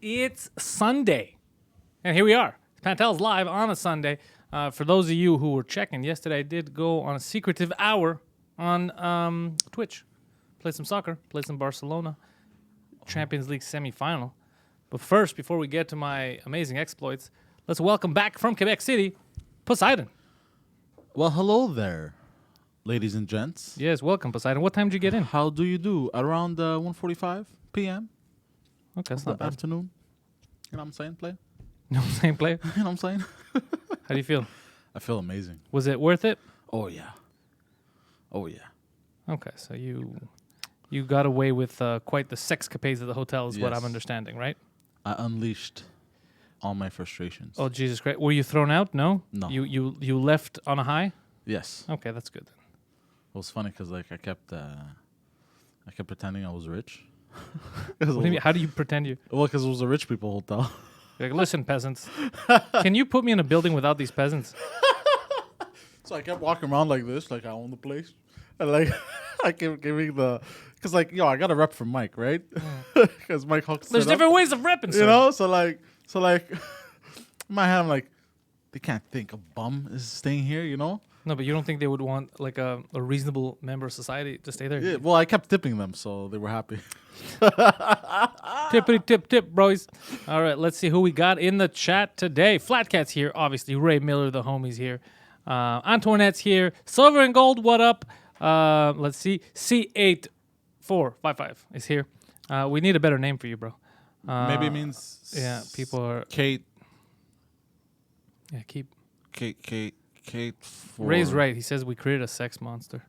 It's Sunday. And here we are. Pantelis live on a Sunday. For those of you who were checking, yesterday I did go on a secretive hour on Twitch. Played some soccer, played some Barcelona Champions League semifinal. But first, before we get to my amazing exploits, let's welcome back from Quebec City, Poseidon. Well, hello there, ladies and gents. Yes, welcome, Poseidon. What time did you get in? How do you do? Around 1:45 p.m. Okay, that's not bad. Afternoon. You know what I'm saying, play? No, same player. You know what I'm saying? How do you feel? I feel amazing. Was it worth it? Oh, yeah. Oh, yeah. Okay, so you got away with quite the sexcapades at the hotel is what Yes. I'm understanding, right? I unleashed all my frustrations. Oh, Jesus Christ. Were you thrown out? No? No. You left on a high? Yes. Okay, that's good then. It was funny because I kept pretending I was rich. What do you mean? How do you pretend you? Well, because it was a rich people hotel. You're like, listen, peasants, can you put me in a building without these peasants? So I kept walking around like this, like I own the place. And like, I kept giving because like, I got a rep from Mike, right? Because Mike hooks There's different ways of repping, sir. You know? So like, in my head, I'm like, they can't think a bum is staying here, you know? No, but you don't think they would want like a reasonable member of society to stay there? Yeah, well, I kept tipping them, so they were happy. Tippity tip, boys. All right, let's see who we got in the chat today. Flatcat's here, obviously. Ray Miller, the homie's here. Antoinette's here. Silver and Gold, what up? Let's see. C8455 is here. We need a better name for you, bro. Maybe it means people are... Kate. Yeah, keep... Kate. Ray's right. He says we created a sex monster.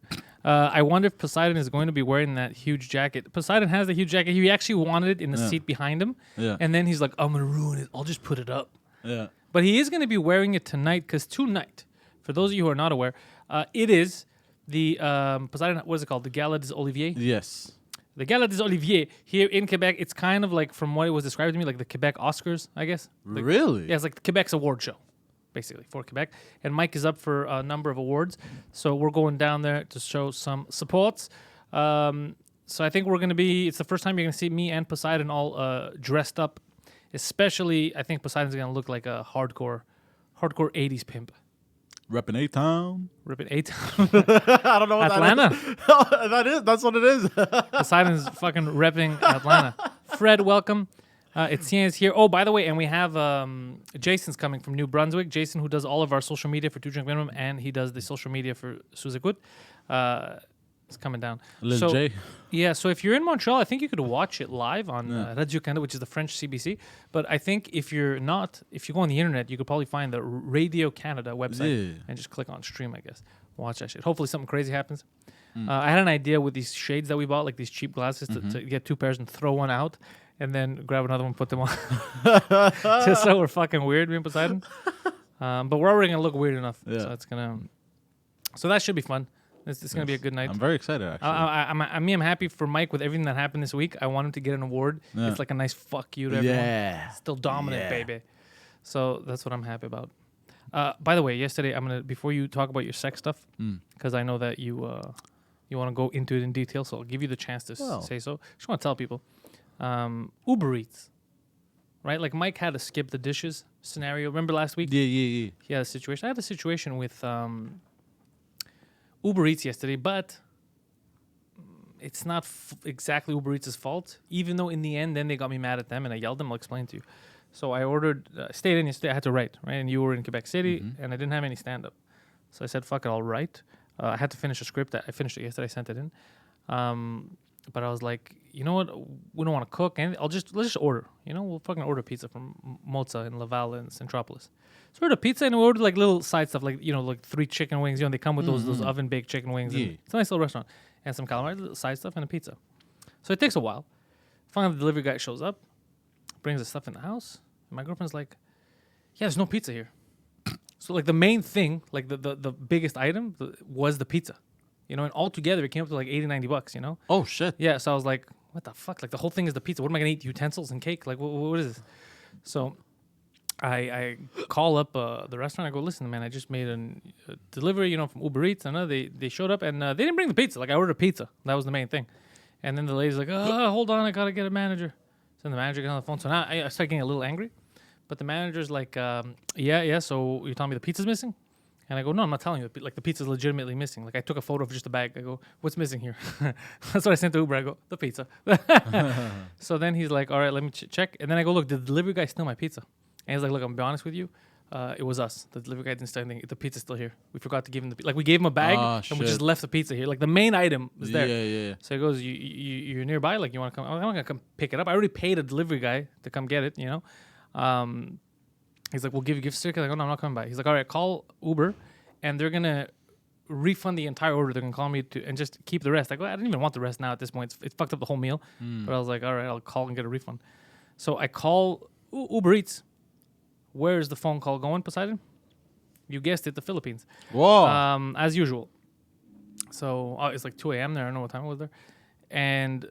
I wonder if Poseidon is going to be wearing that huge jacket. Poseidon has the huge jacket. He actually wanted it in the seat behind him. Yeah. And then he's like, I'm going to ruin it. I'll just put it up. Yeah. But he is going to be wearing it tonight because tonight, for those of you who are not aware, it is the Poseidon, what is it called? The Gala des Oliviers? Yes. The Gala des Oliviers here in Quebec. It's kind of like, from what it was described to me, like the Quebec Oscars, I guess. Really? Yeah, it's like Quebec's award show, basically, for Quebec. And Mike is up for a number of awards. So we're going down there to show some supports. So I think we're going to be, it's the first time you're going to see me and Poseidon all dressed up. Especially, I think Poseidon's going to look like a hardcore 80s pimp. Reppin' A-Town. Ripping 8. I don't know what Atlanta. that is. That's what it is. Poseidon's fucking repping Atlanta. Fred, welcome. Etienne's here. Oh, by the way, and we have Jason's coming from New Brunswick. Jason, who does all of our social media for Two Drink Minimum, and he does the social media for Suzekut. It's coming down. Lil J. Yeah, so if you're in Montreal, I think you could watch it live on Radio Canada, which is the French CBC. But I think if you go on the internet, you could probably find the Radio Canada website and just click on stream, I guess. Watch that shit. Hopefully something crazy happens. I had an idea with these shades that we bought, like these cheap glasses, to get two pairs and throw one out and then grab another one, put them on. Just so we're fucking weird, me and Poseidon. But we're already going to look weird enough. Yeah. So that should be fun. It's going to be a good night. I'm very excited, actually. I'm happy for Mike with everything that happened this week. I want him to get an award. Yeah. It's like a nice fuck you to everyone. Yeah. Still dominant, baby. So that's what I'm happy about. By the way, yesterday, before you talk about your sex stuff, because I know that you want to go into it in detail, so I'll give you the chance to say so. Just want to tell people, Uber Eats, right? Like Mike had to skip the dishes scenario. Remember last week? Yeah. He had a situation. I had a situation with Uber Eats yesterday, but it's not exactly Uber Eats' fault, even though in the end, then they got me mad at them and I yelled at them. I'll explain to you. So I ordered, stayed in yesterday, I had to write, right? And you were in Quebec City, and I didn't have any stand-up. So I said, fuck it, I'll write. I had to finish a script. I finished it yesterday, I sent it in. But I was like, you know what? We don't want to cook. And let's just order. We'll fucking order pizza from Mozza in Laval and Centropolis. So we ordered pizza and we ordered like little side stuff, like, like 3 chicken wings. They come with those oven baked chicken wings. Yeah. And it's a nice little restaurant. And some calamari, little side stuff, and a pizza. So it takes a while. Finally, the delivery guy shows up, brings the stuff in the house. And my girlfriend's like, yeah, there's no pizza here. So like the main thing, like the biggest item was the pizza. And altogether it came up to like $80-$90, Oh, shit. Yeah, so I was like, what the fuck? Like the whole thing is the pizza. What am I going to eat? Utensils and cake? Like what is this? So I call up the restaurant. I go, listen, man, I just made a delivery, from Uber Eats. And they showed up and they didn't bring the pizza. Like I ordered pizza. That was the main thing. And then the lady's like, hold on, I got to get a manager. So then the manager gets on the phone. So now I start getting a little angry. But the manager's like, yeah, so you're telling me the pizza's missing? And I go, no, I'm not telling you. Like, the pizza's legitimately missing. Like, I took a photo of just the bag. I go, what's missing here? That's what I sent to Uber. I go, the pizza. So then he's like, all right, let me check. And then I go, look, did the delivery guy steal my pizza? And he's like, look, I'm going to be honest with you. It was us. The delivery guy didn't steal anything. The pizza's still here. We forgot to give him the like we gave him a bag and we just left the pizza here. Like the main item was there. Yeah. So he goes, you're nearby. Like you want to come? I'm not gonna come pick it up. I already paid a delivery guy to come get it. You know. He's like, we'll give you gift certificate. I go, no, I'm not coming by. He's like, all right, call Uber, and they're gonna refund the entire order. They're gonna call me and just keep the rest. I go, I didn't even want the rest now at this point. It fucked up the whole meal. But I was like, all right, I'll call and get a refund. So I call Uber Eats. Where's the phone call going, Poseidon? You guessed it, the Philippines. Whoa. As usual. So it's like 2 a.m. there. I don't know what time it was there. And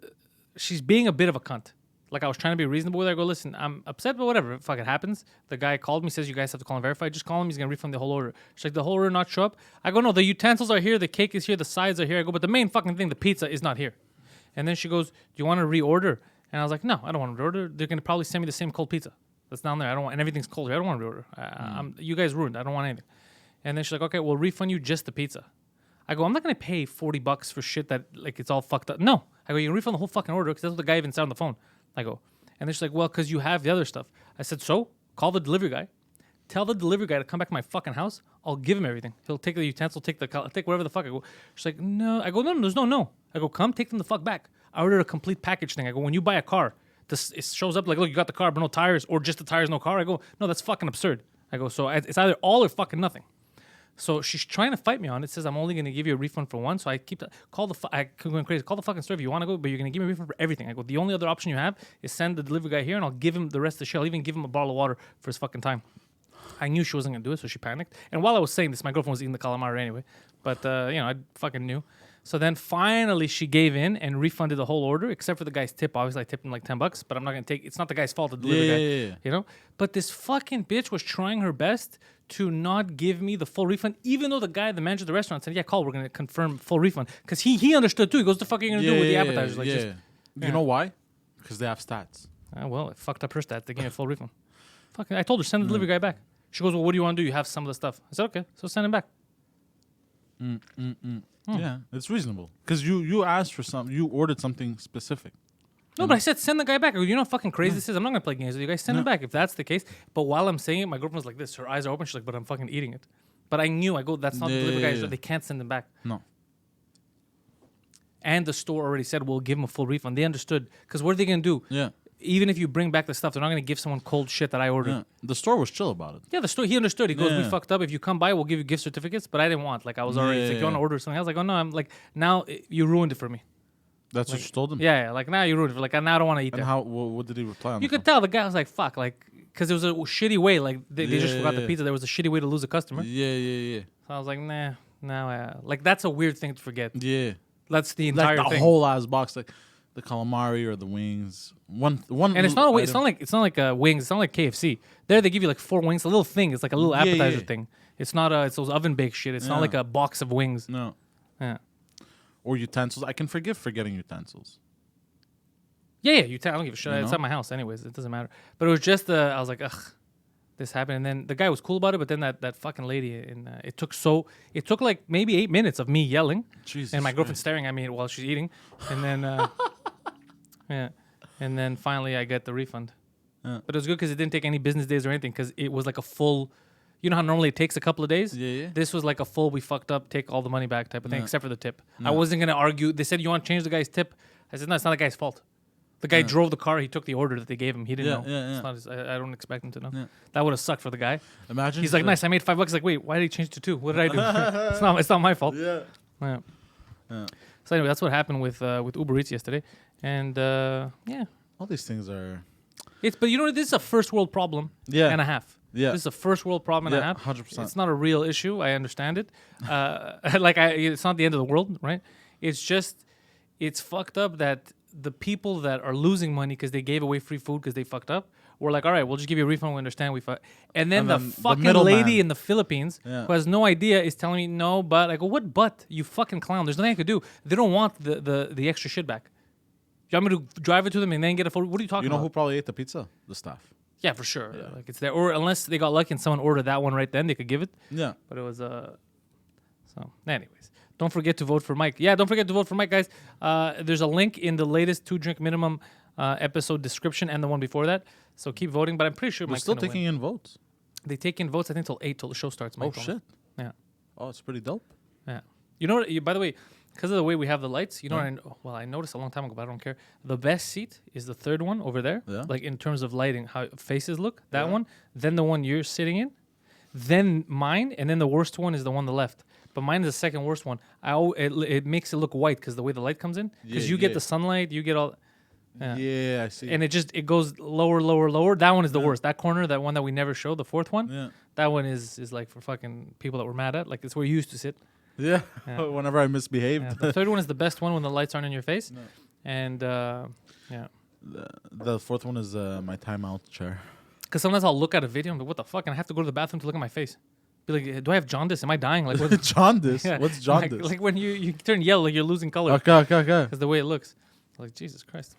she's being a bit of a cunt. Like I was trying to be reasonable with her. I go, listen, I'm upset, but whatever. Fuck, it happens. The guy called me, says you guys have to call and verify. Just call him. He's going to refund the whole order. She's like, the whole order not show up? I go, no, the utensils are here. The cake is here. The sides are here. I go, but the main fucking thing, the pizza, is not here. And then she goes, do you want to reorder? And I was like, no, I don't want to reorder. They're going to probably send me the same cold pizza that's down there. I don't want, and everything's cold here. I don't want to reorder. You guys ruined. I don't want anything. And then she's like, okay, we'll refund you just the pizza. I go, I'm not going to pay $40 for shit that, like, it's all fucked up. No. I go, you can refund the whole fucking order because that's what the guy even said on the phone. I go, and then she's like, well, because you have the other stuff. I said, so? Call the delivery guy. Tell the delivery guy to come back to my fucking house. I'll give him everything. He'll take the utensil, take whatever the fuck. I go, she's like, no. I go, no, there's no. I go, come, take them the fuck back. I ordered a complete package thing. I go, when you buy a car, it shows up like, look, you got the car, but no tires, or just the tires, no car. I go, no, that's fucking absurd. I go, so it's either all or fucking nothing. So she's trying to fight me on it. Says I'm only going to give you a refund for one. So I keep I going crazy. Call the fucking store if you want to go, but you're going to give me a refund for everything. I go, the only other option you have is send the delivery guy here, and I'll give him the rest of the shit. I'll even give him a bottle of water for his fucking time. I knew she wasn't going to do it, so she panicked. And while I was saying this, my girlfriend was eating the calamari anyway. But I fucking knew. So then finally she gave in and refunded the whole order, except for the guy's tip. Obviously I tipped him like $10, but I'm not going to take. It's not the guy's fault. The delivery guy, you know. But this fucking bitch was trying her best to not give me the full refund, even though the manager of the restaurant said, "Yeah, call. We're going to confirm full refund," because he understood too. He goes, "The fuck are you going to do with the appetizers?" Like, you know why? Because they have stats. Well, it fucked up her stats. They gave me a full refund. Fucking, I told her send the delivery guy back. She goes, "Well, what do you want to do? You have some of the stuff." I said, "Okay, so send him back." Yeah, it's reasonable because you asked for something. You ordered something specific. No, but I said send the guy back. I go, you know how fucking crazy this is? I'm not going to play games with you guys. Send him back if that's the case. But while I'm saying it, my girlfriend's like this. Her eyes are open. She's like, but I'm fucking eating it. But I knew. I go, that's not the delivery guy. They can't send him back. No. And the store already said, we'll give him a full refund. They understood. Because what are they going to do? Yeah. Even if you bring back the stuff, they're not going to give someone cold shit that I ordered. Yeah. The store was chill about it. Yeah, the store, he understood. He goes, we fucked up. If you come by, we'll give you gift certificates. But I didn't want. Like, I was already, it's like, you want to order something else? Like, oh, no, I'm like, now you ruined it for me. That's what you told him? Yeah, like, now you ruined it. Like, now I don't want to eat and that. how? What did he reply on? You could tell the guy was like, fuck. Like, because it was a shitty way. Like, they just forgot the pizza. There was a shitty way to lose a customer. Yeah. So I was like, nah. Like, that's a weird thing to forget. Yeah. That's the entire thing. Like the whole ass box. Like, the calamari or the wings. One. And it's not it's not like wings. It's not like KFC. There they give you like 4 wings. A little thing. It's like a little appetizer thing. It's not it's those oven baked shit. It's not like a box of wings. No. Yeah. Or utensils. I can forgive forgetting utensils. Yeah. I don't give a shit. It's at my house anyways. It doesn't matter. But it was just I was like, ugh, this happened. And then the guy was cool about it. But then that fucking lady it took like maybe 8 minutes of me yelling. Jesus and my girlfriend staring at me while she's eating. And then yeah. And then finally I get the refund. Yeah. But it was good because it didn't take any business days or anything because it was like a full, you know how normally it takes a couple of days? Yeah. This was like a full, we fucked up, take all the money back type of thing, except for the tip. I wasn't going to argue. They said, you want to change the guy's tip? I said, no, it's not the guy's fault. The guy drove the car. He took the order that they gave him. He didn't know. Yeah. It's not his, I don't expect him to know. Yeah. That would have sucked for the guy. Imagine. He's like, nice, I made $5. He's like, wait, why did he change to 2? What did I do? It's not my fault. Yeah. So anyway, that's what happened with Uber Eats yesterday. And yeah. All these things are... But you know, this is a first world problem and a half. Yeah. This is a first world problem and a half. 100%. It's not a real issue. I understand it. It's not the end of the world, right? It's just, it's fucked up that the people that are losing money because they gave away free food because they fucked up, we're like, all right, we'll just give you a refund. We understand. And then the fucking lady in the Philippines who has no idea is telling me, no, but. I go, what but? You fucking clown. There's nothing I could do. They don't want the extra shit back. You want me to drive it to them and then get a photo? What are you talking You know about? who probably ate the pizza? The staff. Yeah, for sure. Yeah. Like it's there, or unless they got lucky and someone ordered that one right then, they could give it. Yeah. But it was So, anyways, don't forget to vote for Mike. Yeah, don't forget to vote for Mike, guys. There's a link in the latest 2 Drink Minimum episode description and the one before that. So keep voting. But I'm pretty sure We're Mike's still gonna taking win. in votes. They take in votes. I think till 8 till the show starts. Mike Oh told me. shit. Yeah, Oh, it's pretty dope. yeah. You know what? By the way, because of the way we have the lights, you know what I noticed a long time ago, but I don't care. The best seat is the third one over there. Yeah. Like in terms of lighting, how faces look. That Yeah. one. Then the one you're sitting in. Then mine, and then the worst one is the one on the left. But mine is the second worst one. It makes it look white because the way the light comes in. Because Yeah, you get yeah. the sunlight, you get all. Yeah, I see. And it goes lower, lower, lower. That one is the worst. That corner, that one that we never showed, the fourth one. yeah. That one is like for fucking people that we're mad at. Like it's where you used to sit. Yeah. Yeah. Whenever I misbehaved. Yeah. The third one is the best one when the lights aren't in your face. No. And yeah. The fourth one is my timeout chair. Because sometimes I'll look at a video and be like, what the fuck? And I have to go to the bathroom to look at my face. Be like, do I have jaundice? Am I dying? Like, what? Jaundice? Yeah. What's jaundice? Like when you turn yellow, like you're losing color. Okay. Because the way it looks. Like, Jesus Christ.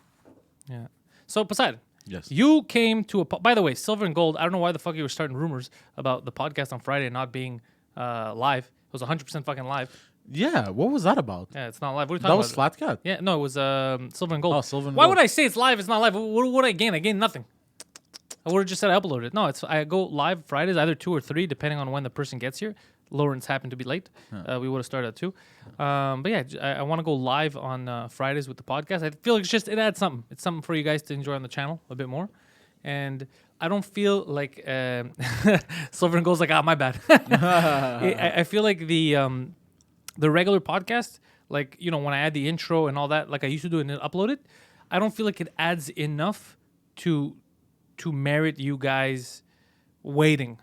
Yeah. So, Poseidon, Yes. you came to by the way, Silver and Gold, I don't know why the fuck you were starting rumors about the podcast on Friday not being live. It was 100% fucking live. Yeah. What was that about? Yeah, it's not live. What are you That talking was about? Flat Cat. Yeah, no, it was Silver and Gold. Oh, Silver and Why Gold. would I say it's live? It's not live. What would I gain? I gain nothing. I would have just said I uploaded it. No, I go live Fridays, either 2 or 3, depending on when the person gets here. Lawrence happened to be late. We would have started at 2. But yeah, I want to go live on Fridays with the podcast. I feel like it adds something. It's something for you guys to enjoy on the channel a bit more. And I don't feel like Silver and Gold's like, my bad. I feel like the regular podcast, like, you know, when I add the intro and all that, like I used to do it and then upload it, I don't feel like it adds enough to merit you guys waiting.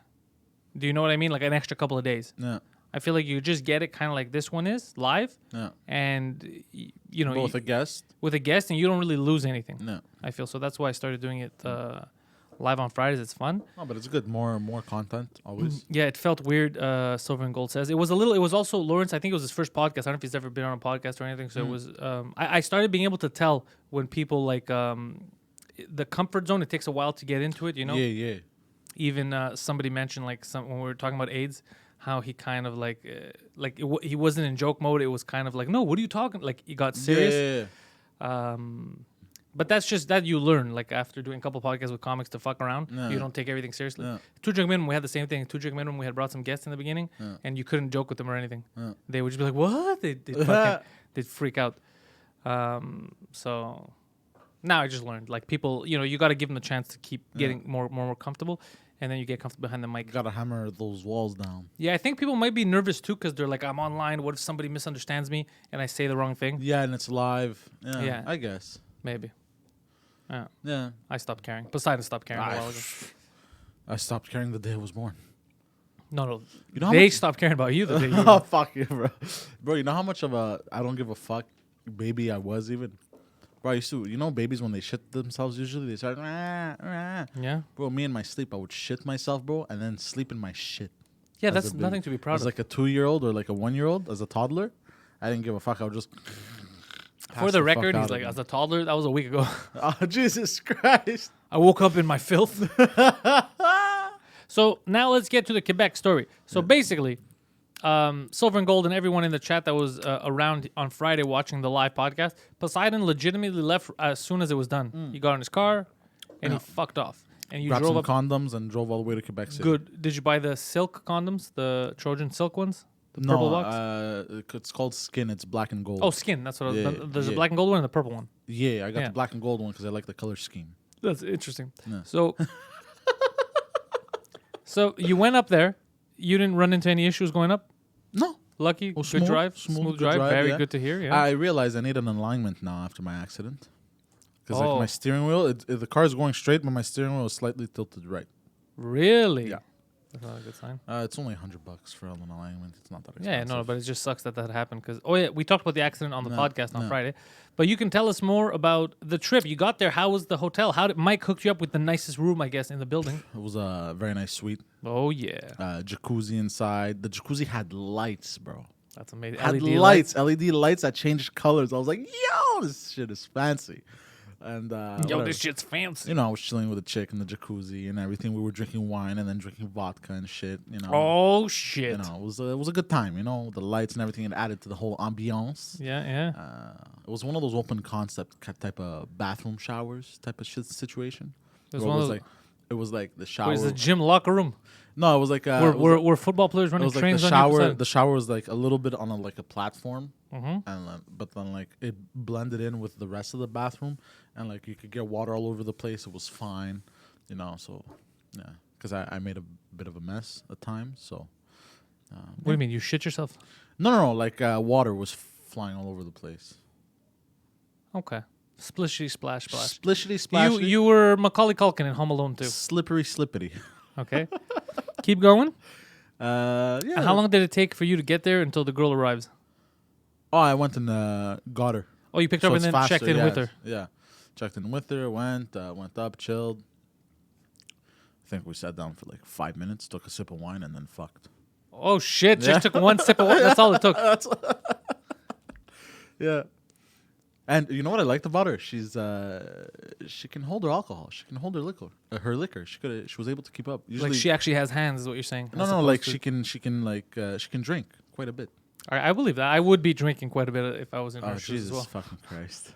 Do you know what I mean? Like an extra couple of days. Yeah. I feel like you just get it kind of like this one is live. Yeah. And, you know, Both a guest. with a guest, and you don't really lose anything. No. I feel so. That's why I started doing it live on Fridays. It's fun. Oh, but it's good. More content always. Yeah, it felt weird. Silver and Gold says it was a little. It was also Lawrence. I think it was his first podcast. I don't know if he's ever been on a podcast or anything. So it was. I started being able to tell when people like the comfort zone. It takes a while to get into it. You know. Yeah. Even somebody mentioned like when we were talking about AIDS, how he kind of like he wasn't in joke mode. It was kind of like, no, what are you talking? Like he got serious. Yeah. But that's just that you learn, like after doing a couple podcasts with comics to fuck around, Yeah. you don't take everything seriously. Yeah. 2 Drink Minimum, we had the same thing. 2 Drink Minimum, we had brought some guests in the beginning, Yeah. and you couldn't joke with them or anything. Yeah. They would just be like, "What?" They'd freak out. So now I just learned, like people, you know, you got to give them the chance to keep getting more comfortable, and then you get comfortable behind the mic. Gotta hammer those walls down. Yeah, I think people might be nervous too because they're like, "I'm online. What if somebody misunderstands me and I say the wrong thing?" Yeah, and it's live. Yeah. Yeah. I guess. Maybe. Yeah. Yeah. I stopped caring. Poseidon stopped caring a I- while ago. I stopped caring the day I was born. No. You know how They much- stopped caring about you the day you Oh were. fuck you, bro. Bro, you know how much of a I don't give a fuck baby I was even? Bro, I used to, you know, babies when they shit themselves usually they start Yeah. Bro, me in my sleep I would shit myself, bro, and then sleep in my shit. Yeah, As that's a baby. nothing to be proud As of. like a 2-year-old or like a 1-year-old, as a toddler, I didn't give a fuck. I would just For pass the fuck record, out he's of like, them. as a toddler, that was a week ago. Oh Jesus Christ. I woke up in my filth. So now let's get to the Quebec story. So basically, Silver and Gold and everyone in the chat that was around on Friday watching the live podcast, Poseidon legitimately left as soon as it was done. He got in his car and he fucked off. And you Grabbed drove some up. condoms and drove all the way to Quebec City. Good. Did you buy the silk condoms, the Trojan silk ones, the purple No, box? it's called Skin. It's black and gold. Oh, skin. That's what. Yeah, There's a yeah. black and gold one and the purple one. Yeah, I got Yeah. the black and gold one because I like the color scheme. That's interesting. Yeah. So, so you went up there. You didn't run into any issues going up. No. Lucky, Oh, good smooth, drive, smooth, smooth good drive. drive, Very yeah. good to hear. Yeah. I realized I need an alignment now after my accident. Because Oh. like my steering wheel, the car is going straight, but my steering wheel is slightly tilted right. Really? Yeah. That's not a good sign. It's only $100 for an alignment. It's not that Yeah, expensive. no, but it just sucks that happened. Because we talked about the accident on the No, podcast on no. Friday, but you can tell us more about the trip. You got there. How was the hotel? How did Mike hook you up with the nicest room, I guess, in the building? It was a very nice suite. Oh yeah. Jacuzzi inside. The jacuzzi had lights, bro. That's amazing. Had LED lights, LED lights that changed colors. I was like, yo, this shit is fancy. And Yo, whatever. this shit's fancy. You know, I was chilling with a chick in the jacuzzi and everything. We were drinking wine and then drinking vodka and shit. You know. Oh shit. You know, it was a good time. You know, the lights and everything, it added to the whole ambiance. Yeah. It was one of those open concept type of bathroom showers type of shit situation. It was Where one it of was those- like it was like the shower. Where's the gym locker room? No, it was like Where football players it running was like trains the on shower. your The shower was like a little bit on a platform, Mm-hmm. and but then like it blended in with the rest of the bathroom, and like you could get water all over the place. It was fine, you know. So yeah, because I made a bit of a mess at times. So What do you mean? You shit yourself? no, like water was flying all over the place. Okay. Splishity splash splash. Splishity splash. You were Macaulay Culkin in Home Alone too. Slippery slippity. Okay. Keep going. Yeah. How long did it take for you to get there until the girl arrives? Oh, I went and got her. Oh, you picked her So up and it's then faster, checked in yeah, with her. Yeah, checked in with her. Went up, chilled. I think we sat down for like 5 minutes, took a sip of wine, and then fucked. Oh shit! Yeah. Just took one sip of water. That's all it took. Yeah. And you know what I liked about her? She can hold her alcohol. She can hold her liquor. Her liquor. She was able to keep up. Usually, Like she actually has hands, is what you're saying? no, as no, opposed like to- she can drink quite a bit. I believe that. I would be drinking quite a bit if I was in Oh her shoes Jesus as well. fucking Christ!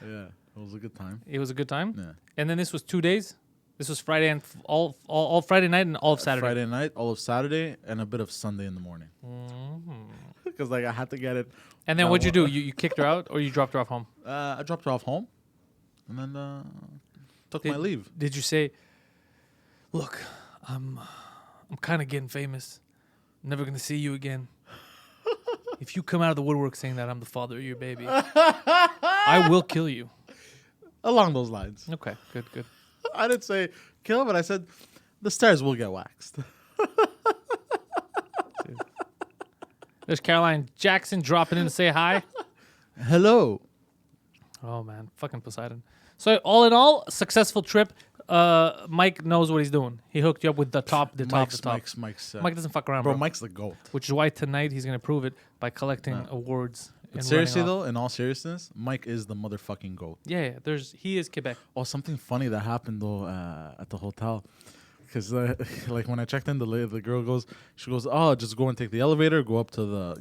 Yeah, it was a good time. It was a good time. Yeah. And then this was 2 days. This was Friday and all Friday night and all of Saturday. Friday night, all of Saturday, and a bit of Sunday in the morning. Because like I had to get it. And then Uh, what'd you wha- do? You kicked her out or you dropped her off home? I dropped her off home, and then took my leave. Did you say, "Look, I'm kind of getting famous. Never gonna see you again. If you come out of the woodwork saying that I'm the father of your baby, I will kill you." Along those lines. Okay, good. I didn't say kill, but I said the stairs will get waxed. There's Caroline Jackson dropping in to say hi. Hello. Oh man, fucking Poseidon. So all in all, successful trip. Mike knows what he's doing. He hooked you up with the top. Mike's. Mike doesn't fuck around, Bro, bro. Mike's the goat. Which is why tonight he's gonna prove it by collecting awards. But and seriously running off. though, in all seriousness, Mike is the motherfucking goat. Yeah. He is Quebec. Oh, something funny that happened though at the hotel. Because like when I checked in, the girl she goes, oh, just go and take the elevator, go up to the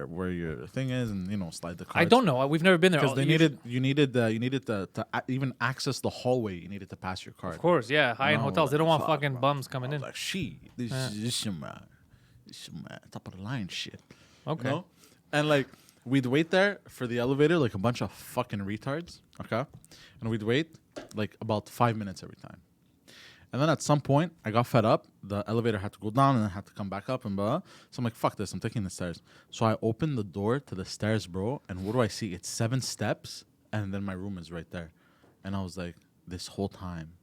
where your thing is, and slide the card. I don't know. We've never been there. Because you needed to even access the hallway. You needed to pass your card. Of course, yeah. High-end No, hotels. They don't want fuck, fucking bro. bums coming I in. was like, this is some top of the line shit. Okay. You know? And like we'd wait there for the elevator like a bunch of fucking retards. Okay, and we'd wait like about 5 minutes every time. And then at some point, I got fed up. The elevator had to go down and I had to come back up and blah. So I'm like, fuck this. I'm taking the stairs. So I opened the door to the stairs, bro. And what do I see? It's 7 steps. And then my room is right there. And I was like, this whole time,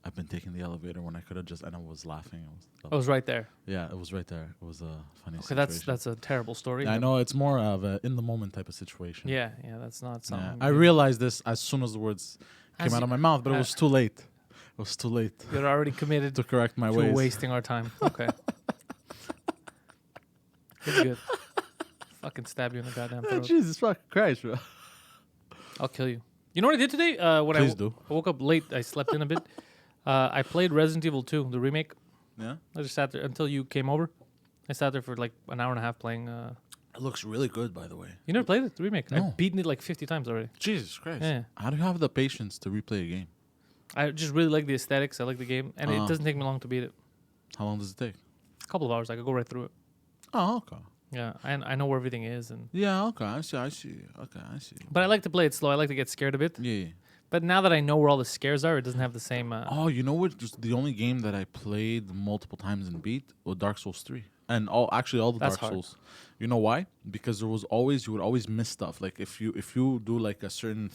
I've been taking the elevator when I could have just... And I was laughing. I was right there. Yeah, it was right there. It was a funny Okay, situation. that's a terrible story. Yeah, I but- know. It's more of a in-the-moment type of situation. Yeah, that's not Yeah. something. I realized this as soon as the words As came out you- of my mouth. But it was too late. It was too late You're already committed to correct my to ways. wasting our time. Okay. It's good. Fucking stab you in the goddamn throat. Jesus fucking Christ, bro. I'll kill you. You know what I did today? When Please do. I woke up late, I slept in a bit. I played Resident Evil 2, the remake. Yeah. I just sat there until you came over. I sat there for like an hour and a half playing. It looks really good, by the way. You never played it, the remake? No. I've beaten it like 50 times already. Jesus Christ. Yeah. How do you have the patience to replay a game? I just really like the aesthetics. I like the game, and it Uh-huh. doesn't take me long to beat it. How long does it take? A couple of hours, I could go right through it. Oh, okay. Yeah, I know where everything is, and Yeah, okay. I see. Okay, I see. but I like to play it slow. I like to get scared a bit. Yeah. But now that I know where all the scares are, it doesn't have the same. Oh, you know what? Just the only game that I played multiple times and beat was Dark Souls 3. And all the That's Dark hard. Souls. You know why? Because you would always miss stuff. Like if you do like a certain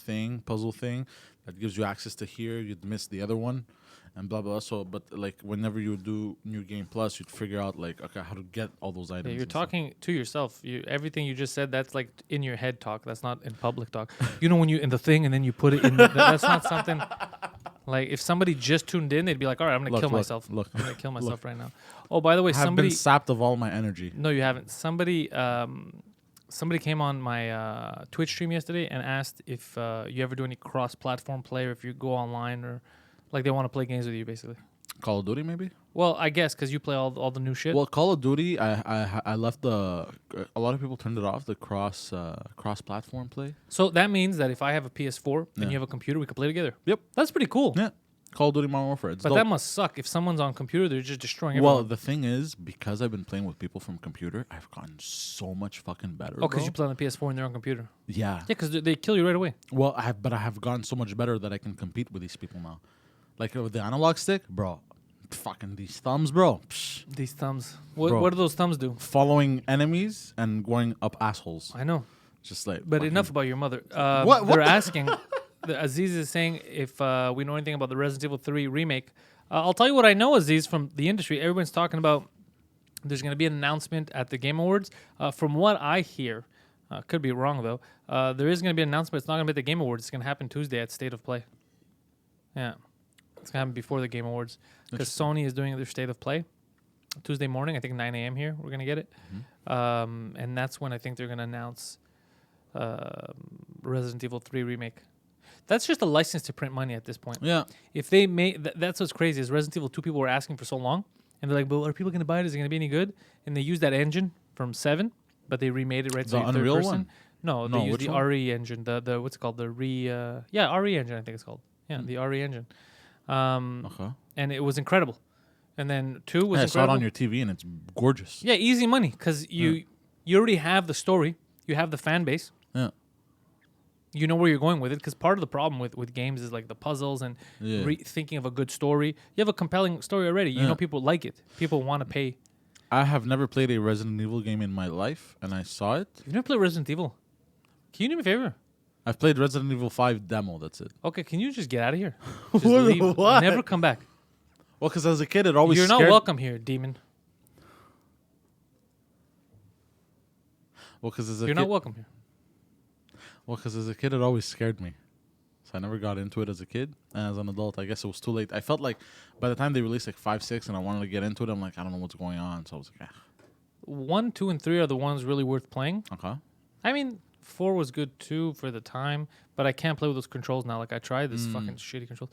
puzzle thing that gives you access to here, you'd miss the other one and blah blah. So but like whenever you do New Game Plus, you'd figure out like okay how to get all those items. Yeah, you're and stuff. talking to yourself. Everything you just said, that's like in your head talk. That's not in public talk. You know when you in the thing and then you put it in. That's not something Like if somebody just tuned in, they'd be like, "All right, I'm gonna kill myself. Look, I'm gonna kill myself right now." Oh, by the way, I've somebody. been sapped of all my energy. No, you haven't. Somebody came on my Twitch stream yesterday and asked if you ever do any cross-platform play, or if you go online, or like they want to play games with you, basically. Call of Duty, maybe. Well, I guess because you play all the new shit. Well, Call of Duty, I left the. A lot of people turned it off. The cross platform play. So that means that if I have a PS4 and Yeah. you have a computer, we can play together. Yep. That's pretty cool. Yeah. Call of Duty Modern Warfare. It's But dope. that must suck if someone's on computer. They're just destroying Well, everyone. the thing is, because I've been playing with people from computer, I've gotten so much fucking better. Oh, because bro. you play on the PS4 and they're on computer. Yeah. Yeah, because they kill you right away. Well, I have gotten so much better that I can compete with these people now. Like with the analog stick, bro. Fucking these thumbs, bro. Psh. These thumbs. Bro. What do those thumbs do? Following enemies and going up assholes. I know. Just like. But fucking- enough about your mother. What They're the- asking. Aziz is saying if we know anything about the Resident Evil 3 remake. I'll tell you what I know, Aziz, from the industry. Everyone's talking about there's going to be an announcement at the Game Awards. From what I hear, could be wrong though, there is going to be an announcement. It's not going to be at the Game Awards. It's going to happen Tuesday at State of Play. Yeah. It's going to happen before the Game Awards because Sony is doing their State of Play Tuesday morning. I think 9 a.m. here. We're going to get it. And that's when I think they're going to announce Resident Evil 3 remake. That's just a license to print money at this point. Yeah. If they made that's what's crazy is Resident Evil 2 people were asking for so long, and they're like, "But are people going to buy it? Is it going to be any good?" And they used that engine from 7, but they remade it right The so you're third Unreal person. one? No, No, they used which the one? RE engine. The what's it called? The RE engine. I think it's called. Yeah, the RE engine. Okay. And it was incredible. And then 2 was Yeah, I saw it incredible. on your TV and it's gorgeous. Yeah, easy money because you already have the story, you have the fan base. Yeah. You know where you're going with it because part of the problem with games is like the puzzles and Yeah. thinking of a good story. You have a compelling story already. You Yeah. know people like it. People want to pay. I have never played a Resident Evil game in my life, and I saw it. You've never played Resident Evil. Can you do me a favor? I've played Resident Evil 5 demo. That's it. Okay, can you just get out of here? Just What? leave. What? Never come back. Well, because as a kid, it always You're scared. not welcome here, demon. Well, because as a You're kid, not welcome here. well, 'cause as a kid, it always scared me. So I never got into it as a kid, and as an adult, I guess it was too late. I felt like by the time they released like 5, 6, and I wanted to get into it, I'm like, I don't know what's going on. So I was like, 1, 2, and 3 are the ones really worth playing. okay. I mean, 4 was good too for the time, but I can't play with those controls now. Like I tried this fucking shitty controls.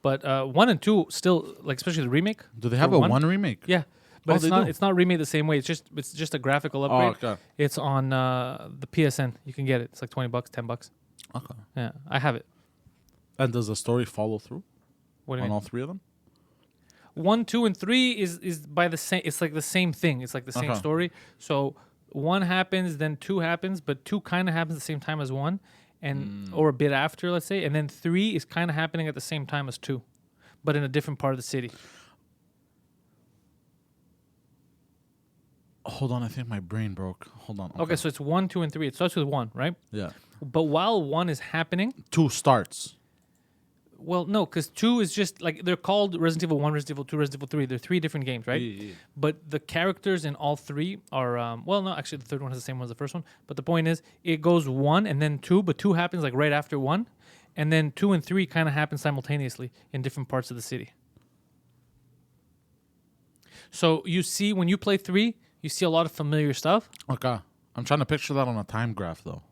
But 1 and 2 still, like especially the remake. Do they have for a one remake? Yeah, but Oh, it's they not. do? It's not remade the same way. It's just a graphical Oh, upgrade. okay. It's on the PSN. You can get it. It's like $20, $10. Okay. Yeah, I have it. And does the story follow through What do you on mean? all 3 of them? 1, 2, and 3 is by the same. It's like the same thing. It's like the same Okay. story. So 1 happens, then 2 happens, but 2 kind of happens at the same time as 1, and or a bit after, let's say, and then 3 is kind of happening at the same time as 2, but in a different part of the city. Hold on, I think my brain broke. Hold on. Okay, so it's 1, 2, and 3. It starts with 1, right? Yeah. But while 1 is happening, 2 starts. well, no, because 2 is just like they're called Resident Evil 1, Resident Evil 2, Resident Evil 3. They're 3 different games, right? Yeah. But the characters in all 3 are well, no, actually the third one has the same one as the first one. But the point is, it goes 1 and then 2, but 2 happens like right after 1, and then 2 and 3 kind of happen simultaneously in different parts of the city. So you see when you play 3, you see a lot of familiar stuff. Okay. I'm trying to picture that on a time graph, though.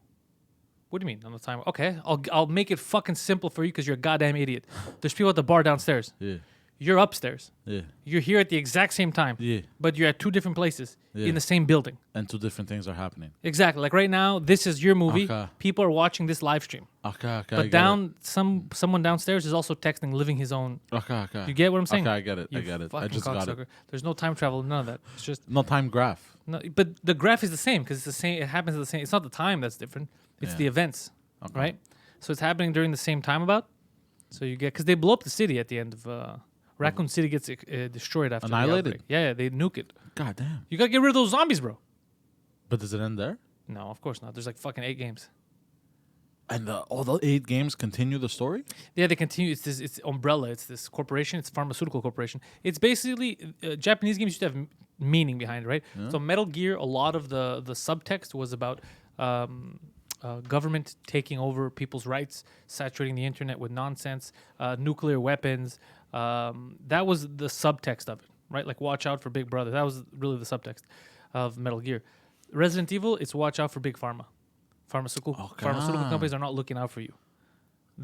What do you mean on the time? Okay, I'll make it fucking simple for you because you're a goddamn idiot. There's people at the bar downstairs. Yeah. You're upstairs. Yeah. You're here at the exact same time. Yeah. But you're at 2 different places Yeah. in the same building. And 2 different things are happening. Exactly. Like right now, this is your movie. Okay. People are watching this live stream. Okay, I But get someone downstairs is also texting, living his own. it. Okay. You get what I'm saying? Okay, I get it. You I get it. I fucking just got it. cocksucker. There's no time travel, none of that. It's just No time graph. no. But the graph is the same because it's the same. It happens at the same. It's not the time that's different. It's Yeah. the events, Okay. right? So it's happening during the same time about. So you get because they blow up the city at the end of Raccoon City gets destroyed after the Annihilated? outbreak. Yeah, they nuke it. God damn. You gotta get rid of those zombies, bro. But does it end there? No, of course not. There's like fucking 8 games. And all the 8 games continue the story? Yeah, they continue. It's this. It's Umbrella. It's this corporation. It's a pharmaceutical corporation. It's basically Japanese games used to have meaning behind it, right? So Metal Gear, a lot of the subtext was about government taking over people's rights, saturating the internet with nonsense, nuclear weapons. That was the subtext of it, right? Like, watch out for Big Brother. That was really the subtext of Metal Gear. Resident Evil, it's watch out for Big Pharma. Pharmaceutical companies are not looking out for you.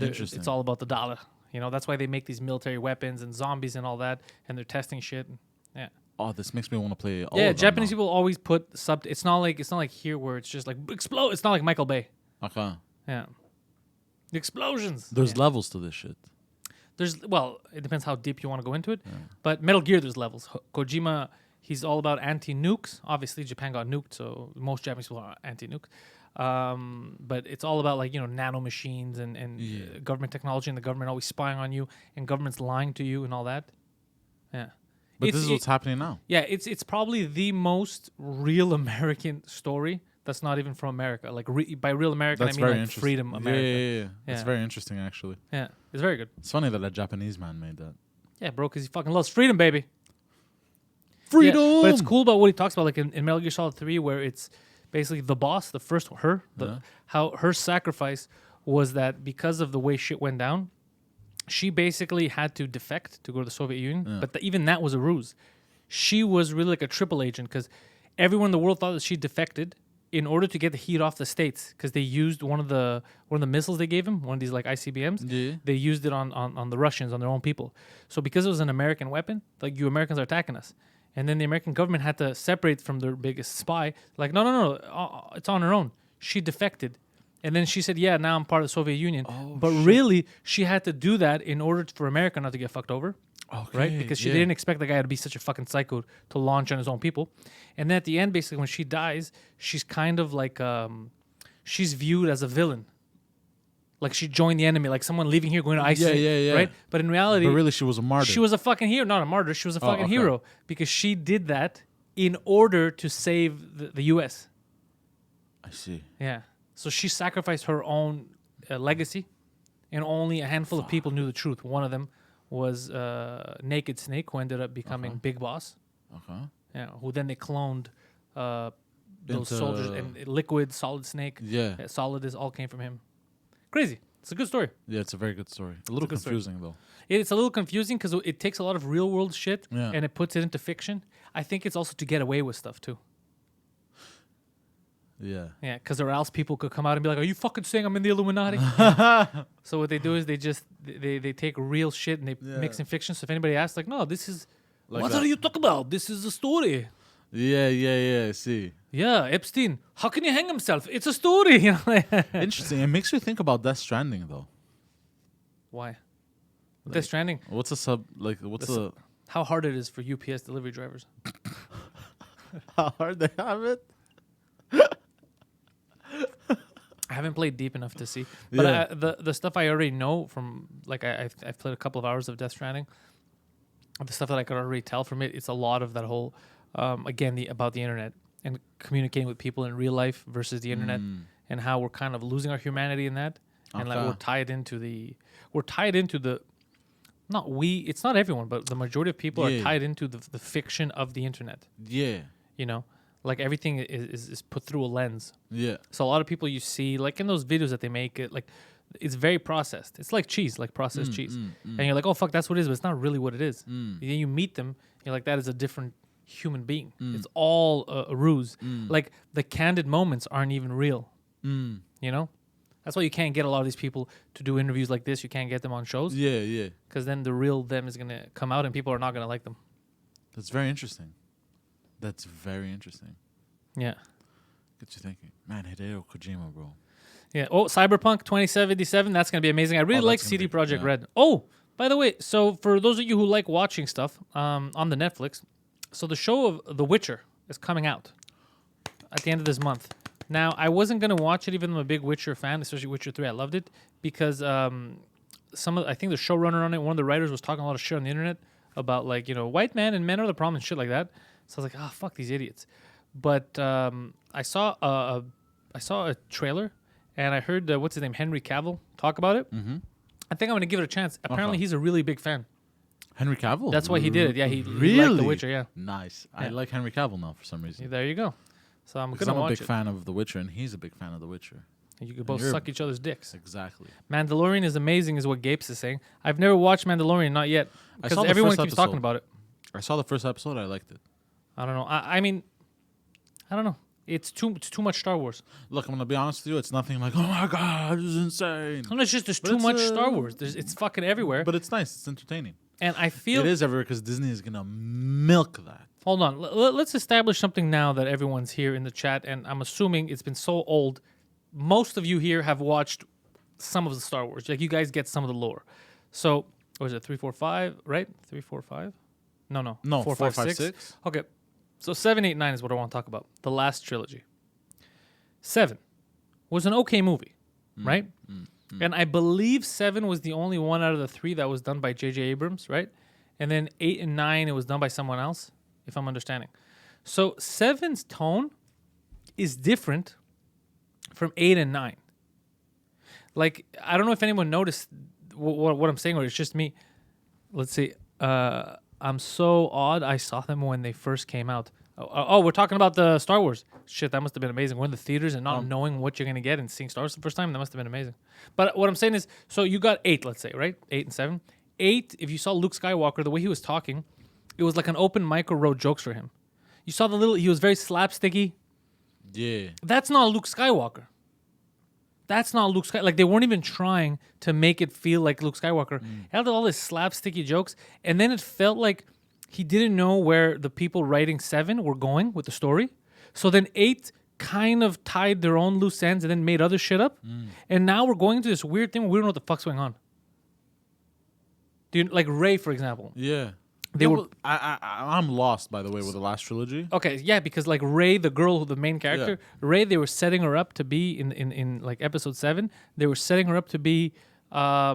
Interesting. It's all about the dollar. You know, that's why they make these military weapons and zombies and all that, and they're testing shit. Yeah. Oh, this makes me want to play. All Yeah, of them Japanese now. people always put It's not like here where it's just like explode. It's not like Michael Bay. Okay. Yeah. The explosions. There's levels to this shit. It depends how deep you want to go into it. Yeah. But Metal Gear, there's levels. Kojima, he's all about anti-nukes. Obviously, Japan got nuked, so most Japanese people are anti-nuke. But it's all about, like, you know, nano machines and government technology, and the government always spying on you, and government's lying to you and all that. Yeah. But this is what's happening now. Yeah, it's probably the most real American story that's not even from America. Like, by real American, That's I mean very like freedom America. Yeah. It's very interesting, actually. Yeah, it's very good. It's funny that a Japanese man made that. Yeah, bro, because he fucking loves freedom, baby. Freedom! Yeah, but it's cool about what he talks about, like in Metal Gear Solid 3, where it's basically the boss, the first how her sacrifice was that because of the way shit went down, she basically had to defect to go to the Soviet Union, but even that was a ruse. She was really like a triple agent, because everyone in the world thought that she defected in order to get the heat off the States, because they used one of the missiles they gave him, one of these like ICBMs. Yeah. They used it on the Russians, on their own people. So because it was an American weapon, like, you Americans are attacking us. And then the American government had to separate from their biggest spy. Like, no, it's on her own. She defected. And then she said, yeah, now I'm part of the Soviet Union. But really, she had to do that in order for America not to get fucked over. Okay, Right? Because she didn't expect the guy to be such a fucking psycho to launch on his own people. And then at the end, basically, when she dies, she's kind of like, she's viewed as a villain. Like, she joined the enemy, like someone leaving here going to ISIS. Yeah. Right? But in reality, But really, she was a martyr. she was a fucking hero. Not a martyr. She was a fucking hero. Because she did that in order to save the U.S. I see. Yeah. So she sacrificed her own legacy, and only a handful of people knew the truth. One of them was Naked Snake, who ended up becoming Big Boss. Okay. Yeah. Who then they cloned those soldiers, and Liquid, Solid Snake. Yeah. Solid all came from him. Crazy. It's a good story. Yeah, it's a very good story. A little confusing, though. It's a little confusing because it takes a lot of real world shit and it puts it into fiction. I think it's also to get away with stuff too. Yeah. Yeah, because or else people could come out and be like, "Are you fucking saying I'm in the Illuminati?" So what they do is they take real shit and they mix in fiction. So if anybody asks, like, "No, this is Like what that. are you talking about? This is a story." Yeah. I see. Yeah, Epstein. How can he hang himself? It's a story. You know. Interesting. It makes you think about Death Stranding, though. Why? Death Stranding. What's a sub? Like, what's a? How hard it is for UPS delivery drivers. How hard they have it? I haven't played deep enough to see, but the stuff I already know from, like, I've played a couple of hours of Death Stranding. The stuff that I could already tell from it, it's a lot of that whole, again, about the internet and communicating with people in real life versus the internet, and how we're kind of losing our humanity in that, and like we're tied into the, it's not everyone, but the majority of people are tied into the fiction of the internet. Yeah. You know. Like, everything is put through a lens. Yeah. So a lot of people you see, like in those videos that they make, it's very processed. It's like cheese, like processed cheese. And you're like, oh, fuck, that's what it is, but it's not really what it is. And then you meet them, you're like, that is a different human being. It's all a ruse. Like, the candid moments aren't even real. You know? That's why you can't get a lot of these people to do interviews like this. You can't get them on shows. Yeah. Because then the real them is going to come out and people are not going to like them. That's very interesting. That's very interesting. Yeah. Get you thinking. Man, Hideo Kojima, bro. Yeah. Oh, Cyberpunk 2077. That's going to be amazing. I really like CD Projekt Red. Oh, by the way, so for those of you who like watching stuff on the Netflix, so the show of The Witcher is coming out at the end of this month. Now, I wasn't going to watch it even though I'm a big Witcher fan, especially Witcher 3. I loved it because I think the showrunner on it, one of the writers was talking a lot of shit on the internet about, like, you know, white men and men are the problem and shit like that. So I was like, fuck these idiots. But I saw a trailer, and I heard what's his name, Henry Cavill, talk about it. Mm-hmm. I think I'm gonna give it a chance. Apparently, he's a really big fan. Henry Cavill. That's why he did it. Yeah, he really liked The Witcher. Yeah, nice. Yeah. I like Henry Cavill now for some reason. There you go. So I'm Because gonna I'm a watch big fan of The Witcher, and he's a big fan of The Witcher. You could both suck each other's dicks. Exactly. Mandalorian is amazing, is what Gapes is saying. I've never watched Mandalorian, not yet, because everyone keeps talking about it. I saw the first episode. I liked it. I don't know. I mean, I don't know. It's too much Star Wars. Look, I'm gonna be honest with you. It's nothing like, oh my god, this is insane. No, it's just there's too much Star Wars. It's fucking everywhere. But it's nice. It's entertaining. And I feel it is everywhere because Disney is gonna milk that. Hold on. Let's establish something now that everyone's here in the chat, and I'm assuming it's been so old. Most of you here have watched some of the Star Wars. Like, you guys get some of the lore. So, what is it? 3, 4, 5, right? 3, 4, 5? No. 4, 5, 6. Okay. So 7, 8, 9 is what I want to talk about. The last trilogy. 7 was an okay movie, right? And I believe 7 was the only one out of the 3 that was done by J.J. Abrams, right? And then 8 and 9, it was done by someone else, if I'm understanding. So 7's tone is different from 8 and 9. Like, I don't know if anyone noticed what I'm saying, or it's just me. Let's see. I'm so odd. I saw them when they first came out. Oh, we're talking about the Star Wars. Shit, that must have been amazing. We're in the theaters and not knowing what you're going to get and seeing Star Wars the first time, that must have been amazing. But what I'm saying is, so you got 8, let's say, right? 8 and 7. 8, if you saw Luke Skywalker, the way he was talking, it was like an open mic or wrote jokes for him. You saw he was very slapsticky. Yeah. That's not Luke Skywalker. That's not Luke Skywalker. Like, they weren't even trying to make it feel like Luke Skywalker. He had all his slapsticky jokes, and then it felt like he didn't know where the people writing 7 were going with the story. So then 8 kind of tied their own loose ends and then made other shit up. And now we're going into this weird thing where we don't know what the fuck's going on. Do you, like Rey, for example? Yeah. They were. I'm lost, by the way, with the last trilogy. Okay, yeah, because like Rey, the girl, the main character, Rey, they were setting her up to be in like episode 7. They were setting her up to be a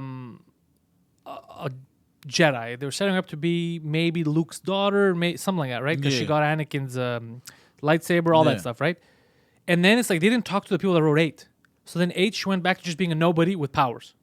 Jedi. They were setting her up to be maybe Luke's daughter, something like that, right? Because she got Anakin's lightsaber, all that stuff, right? And then it's like they didn't talk to the people that wrote 8. So then 8, she went back to just being a nobody with powers.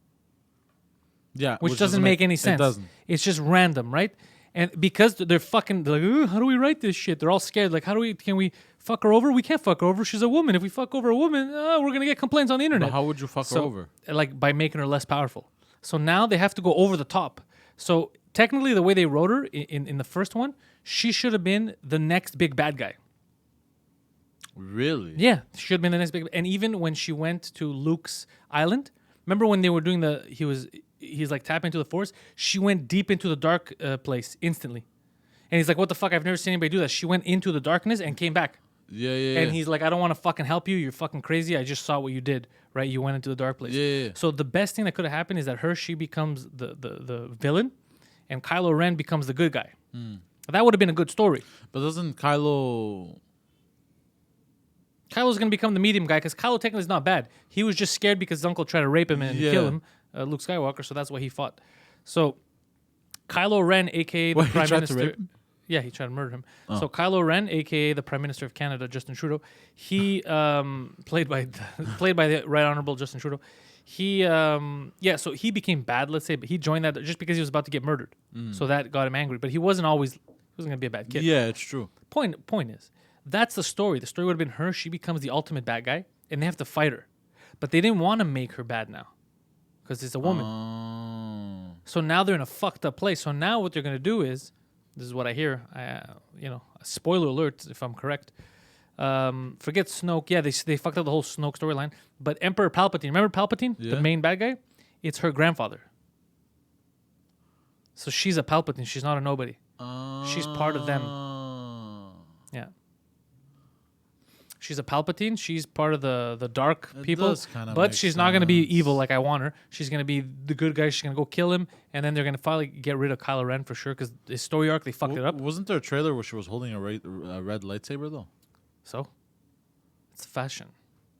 Yeah, which doesn't make any sense. It doesn't. It's just random, right? And because they're like, how do we write this shit? They're all scared. Like, can we fuck her over? We can't fuck her over. She's a woman. If we fuck over a woman, we're going to get complaints on the internet. But how would you fuck her over? Like, by making her less powerful. So now they have to go over the top. So technically, the way they wrote her in the first one, she should have been the next big bad guy. Really? Yeah, she should have been the next big. And even when she went to Luke's island, remember when they were doing he's like tapping into the Force, she went deep into the dark place instantly. And he's like, what the fuck? I've never seen anybody do that. She went into the darkness and came back. Yeah. And he's like, I don't want to fucking help you. You're fucking crazy. I just saw what you did, right? You went into the dark place. Yeah. So the best thing that could have happened is that she becomes the villain and Kylo Ren becomes the good guy. That would have been a good story. But doesn't Kylo's going to become the medium guy because Kylo technically is not bad. He was just scared because his uncle tried to rape him and kill him, Luke Skywalker, so that's why he fought. So Kylo Ren, a.k.a. the Prime Minister... To rape him? Yeah, he tried to murder him. Oh. So Kylo Ren, a.k.a. the Prime Minister of Canada, Justin Trudeau, he, played by the Right Honourable Justin Trudeau, so he became bad, let's say, but he joined that just because he was about to get murdered. So that got him angry. But he wasn't going to be a bad kid. Yeah, it's true. Point is, that's the story. The story would have been her. She becomes the ultimate bad guy, and they have to fight her. But they didn't want to make her bad now because it's a woman. So now they're in a fucked up place. So now what they're going to do is, this is what I hear, spoiler alert if I'm correct. Forget Snoke. Yeah, they fucked up the whole Snoke storyline. But Emperor Palpatine, remember Palpatine? Yeah. The main bad guy? It's her grandfather. So she's a Palpatine. She's not a nobody. She's part of them. Yeah. She's a Palpatine. She's part of the dark people. But she's not going to be evil like I want her. She's going to be the good guy. She's going to go kill him. And then they're going to finally get rid of Kylo Ren for sure. Because his story arc, they fucked it up. Wasn't there a trailer where she was holding a red lightsaber, though? So? It's fashion.